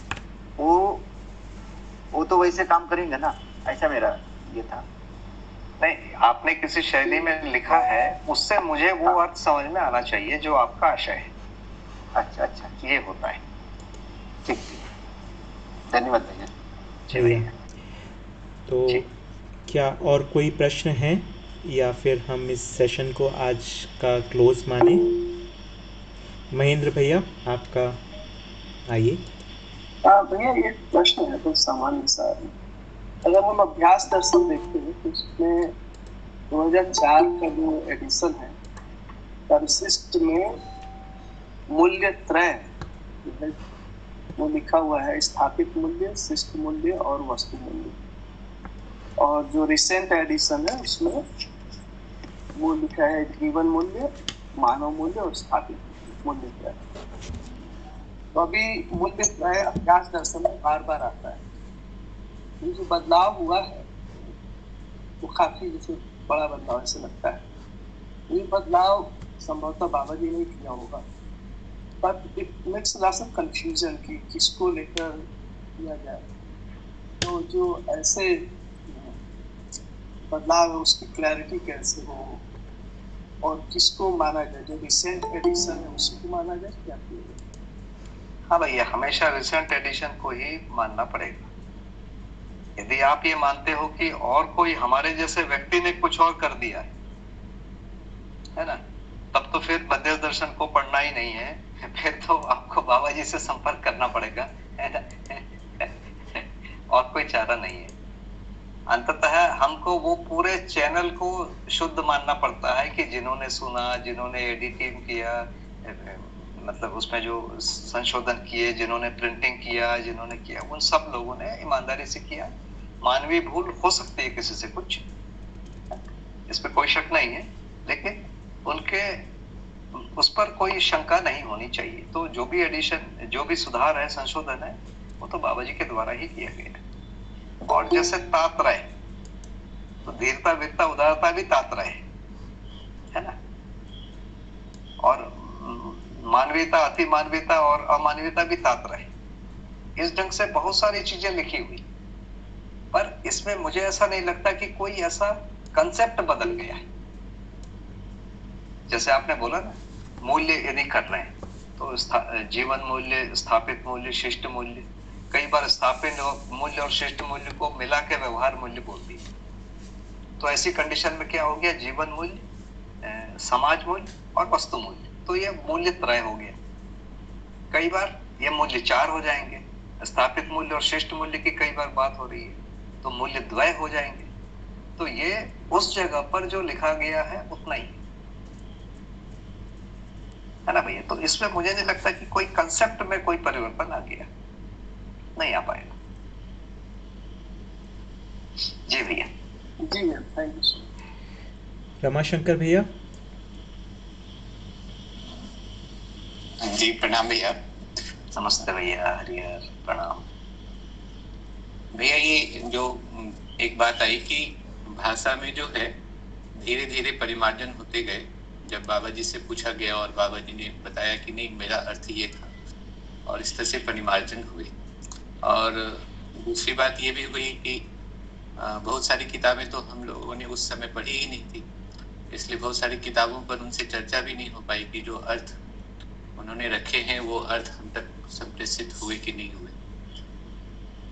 वो तो वैसे काम करेंगे ना, ऐसा मेरा ये था। नहीं, आपने किसी शैली में लिखा है, उससे मुझे वो अर्थ समझ में आना चाहिए जो आपका आशय है। अच्छा अच्छा, ये होता है। ठीक, धन्यवाद भैया। चलिए, तो क्या और कोई प्रश्न है या फिर हम इस सेशन को आज का क्लोज माने? महेंद्र भैया आपका, आइए। भैया एक प्रश्न है तो सामान्य सा, अगर हम अभ्यास दर्शन देखते हैं तो उसमें 2004 का जो एडिशन है, परिशिष्ट में मूल्य त्रय वो लिखा हुआ है, स्थापित मूल्य, शिष्ट मूल्य और वस्तु मूल्य। और जो रिसेंट एडिशन है उसमें वो लिखा है जीवन मूल्य, मानव मूल्य और स्थापित मूल्य त्रय। तो अभी मूल्य त्रय अभ्यास दर्शन में बार बार आता है। ये जो बदलाव हुआ है वो काफी जैसे बड़ा बदलाव ऐसे लगता है। ये बदलाव संभवतः बाबा जी ने किया होगा, but it makes lots of confusion कि किसको लेकर किया जाए। तो जो ऐसे बदलाव है उसकी क्लैरिटी कैसे हो और किसको माना जाए, जो रिसेंट एडिशन है उसी को माना जाए क्या? हाँ भैया, हमेशा रिसेंट एडिशन को ही मानना पड़ेगा। यदि आप ये मानते हो कि और कोई हमारे जैसे व्यक्ति ने कुछ और कर दिया है ना, तब तो फिर मध्य दर्शन को पढ़ना ही नहीं है, फिर तो आपको बाबा जी से संपर्क करना पड़ेगा, है ना। और कोई चारा नहीं है। अंततः हमको वो पूरे चैनल को शुद्ध मानना पड़ता है कि जिन्होंने सुना, जिन्होंने एडिटिंग किया, मतलब उसमें जो संशोधन किए, जिन्होंने प्रिंटिंग किया, जिन्होंने किया, उन सब लोगों ने ईमानदारी से किया। मानवीय भूल हो सकती है किसी से कुछ, इस पर कोई शक नहीं है, लेकिन उनके उस पर कोई शंका नहीं होनी चाहिए। तो जो भी एडिशन, जो भी सुधार है, संशोधन है, वो तो बाबा जी के द्वारा ही किया गया। और जैसे तात्पर्य, तो धीरता, वीरता, उदारता भी तात्पर्य है ना। और मानवीयता, अति मानवीयता और अमानवीयता भी तात्पर्य है। इस ढंग से बहुत सारी चीजें लिखी हुई, पर इसमें मुझे ऐसा नहीं लगता कि कोई ऐसा कंसेप्ट बदल गया है। जैसे आपने बोला ना मूल्य यदि कर रहे हैं तो जीवन मूल्य, स्थापित मूल्य, शिष्ट मूल्य, कई बार स्थापित मूल्य और शिष्ट मूल्य को मिला के व्यवहार मूल्य बोल दिए। तो ऐसी कंडीशन में क्या हो गया, जीवन मूल्य, समाज मूल्य और वस्तु मूल्य, तो ये मूल्य त्रय हो गया। कई बार ये मूल्य 4 हो जाएंगे, स्थापित मूल्य और शिष्ट मूल्य की कई बार बात हो रही है तो मूल्य द्वय हो जाएंगे। तो ये उस जगह पर जो लिखा गया है उतना ही है ना भैया। तो इसमें मुझे नहीं लगता कि कोई कंसेप्ट में कोई परिवर्तन आ गया, नहीं आ पाएगा। जी भैया। जी भैया, थैंक यू। रमाशंकर भैया। जी प्रणाम भैया। नमस्ते भैया, हरिहर प्रणाम। भैया ये जो एक बात आई कि भाषा में जो है धीरे धीरे परिमार्जन होते गए। जब बाबा जी से पूछा गया और बाबा जी ने बताया कि नहीं मेरा अर्थ ये था, और इस तरह से परिमार्जन हुए। और दूसरी बात ये भी हुई कि बहुत सारी किताबें तो हम लोगों ने उस समय पढ़ी ही नहीं थी, इसलिए बहुत सारी किताबों पर उनसे चर्चा भी नहीं हो पाई कि जो अर्थ उन्होंने रखे हैं वो अर्थ हम तक संप्रेषित हुए कि नहीं हुए।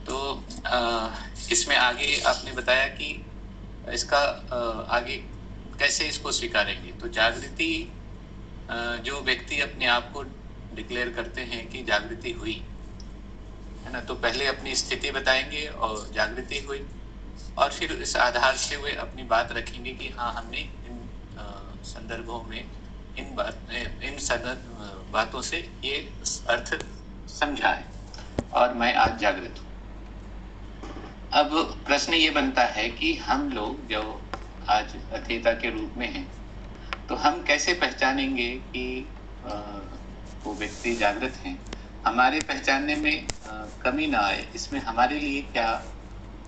तो इसमें आगे आपने बताया कि इसका आगे कैसे इसको स्वीकारेंगे। तो जागृति, जो व्यक्ति अपने आप को डिक्लेयर करते हैं कि जागृति हुई है ना, तो पहले अपनी स्थिति बताएंगे और जागृति हुई, और फिर इस आधार से वे अपनी बात रखेंगे कि हाँ हमने इन संदर्भों में इन बातों से ये अर्थ समझा है और मैं आज जागृत हूँ। अब प्रश्न ये बनता है कि हम लोग जो आज अध्येता के रूप में हैं, तो हम कैसे पहचानेंगे कि वो व्यक्ति जागृत हैं। हमारे पहचानने में कमी ना आए, इसमें हमारे लिए क्या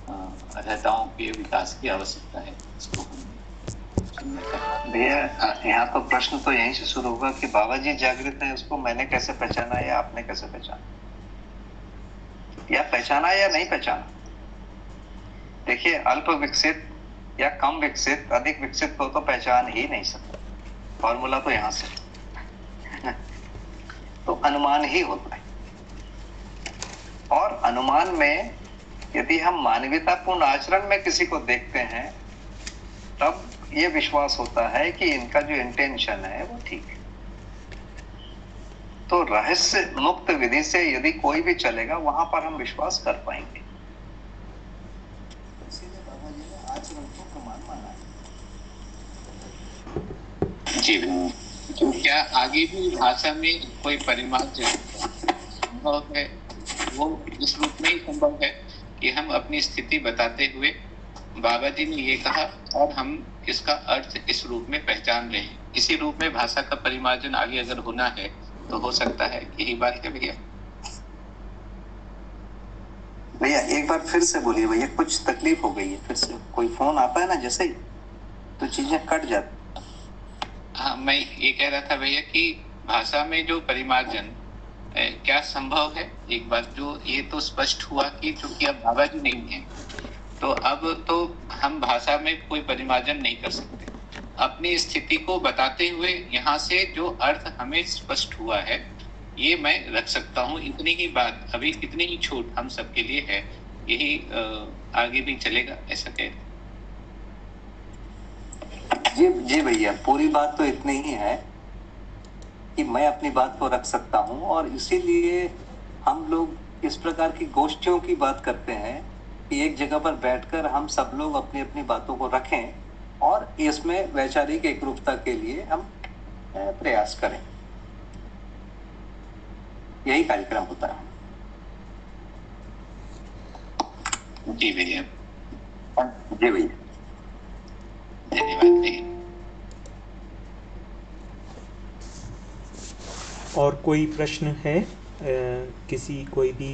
अध्येताओं के विकास की आवश्यकता है, इसको हम भैया यहाँ तो प्रश्न तो यहीं से शुरू होगा कि बाबा जी जागृत हैं, उसको मैंने कैसे पहचाना या आपने कैसे पहचाना, या पहचाना या नहीं पहचाना। देखिए, अल्प विकसित या कम विकसित, अधिक विकसित को तो पहचान ही नहीं सकता। फॉर्मूला तो यहाँ से तो अनुमान ही होता है, और अनुमान में यदि हम मानवीयतापूर्ण आचरण में किसी को देखते हैं तब ये विश्वास होता है कि इनका जो इंटेंशन है वो ठीक है। तो रहस्य मुक्त विधि से यदि कोई भी चलेगा वहां पर हम विश्वास कर पाएंगे। आचरण को प्रमाण माना है। जी, तो क्या आगे भी भाषा में कोई परिमार्जन संभव है? वो इस रूप में ही संभव है कि हम अपनी स्थिति बताते हुए बाबा जी ने ये कहा और हम इसका अर्थ इस रूप में पहचान रहे हैं। इसी रूप में भाषा का परिमार्जन आगे अगर होना है तो हो सकता है, यही बात है भैया। भैया एक बार फिर से बोलिए भैया, कुछ तकलीफ हो गई है, फिर से कोई फोन आता है ना जैसे ही तो चीजें कट जाती। हाँ, मैं ये कह रहा था भैया कि भाषा में जो परिमार्जन क्या संभव है। एक बात जो ये तो स्पष्ट हुआ कि चूंकि अब बाबा जी नहीं है तो अब तो हम भाषा में कोई परिमार्जन नहीं कर सकते। अपनी स्थिति को बताते हुए यहाँ से जो अर्थ हमें स्पष्ट हुआ है ये मैं रख सकता हूँ। इतनी ही बात, अभी इतनी ही छूट हम सबके लिए है, यही आगे भी चलेगा, ऐसा कहते। जी भैया, पूरी बात तो इतनी ही है कि मैं अपनी बात को रख सकता हूँ, और इसीलिए हम लोग इस प्रकार की गोष्ठियों की बात करते हैं कि एक जगह पर बैठकर हम सब लोग अपनी अपनी बातों को रखें और इसमें वैचारिक एकरूपता के लिए हम प्रयास करें। यही कार्यक्रम होता है। जी भैया। जी भैया, धन्यवाद भैया। और कोई प्रश्न है किसी कोई भी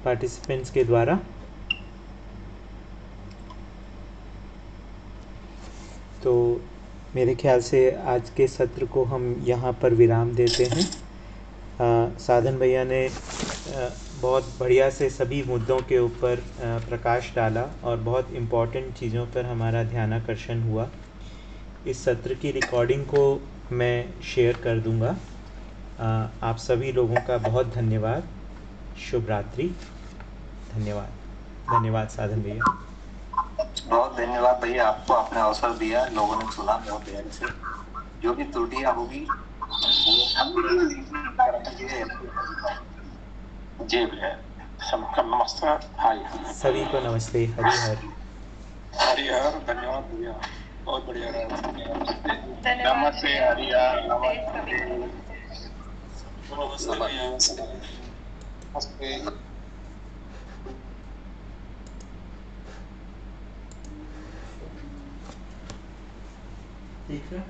पार्टिसिपेंट्स के द्वारा? तो मेरे ख्याल से आज के सत्र को हम यहाँ पर विराम देते हैं। साधन भैया ने बहुत बढ़िया से सभी मुद्दों के ऊपर प्रकाश डाला और बहुत इम्पॉर्टेंट चीज़ों पर हमारा ध्यानाकर्षण हुआ। इस सत्र की रिकॉर्डिंग को मैं शेयर कर दूंगा। आप सभी लोगों का बहुत धन्यवाद। शुभ रात्रि। धन्यवाद। धन्यवाद साधन भैया। बहुत धन्यवाद भैया, आपको आपने अवसर दिया, लोगों ने सुना बहुत ध्यान से। जो भी त्रुटियां होगी जी भैया। सबका नमस्कार। हाय सभी को नमस्ते। हरि हर। हरिहर। धन्यवाद भैया, बहुत बढ़िया रहा। नमस्ते हरिहर। नमस्ते। ठीक है।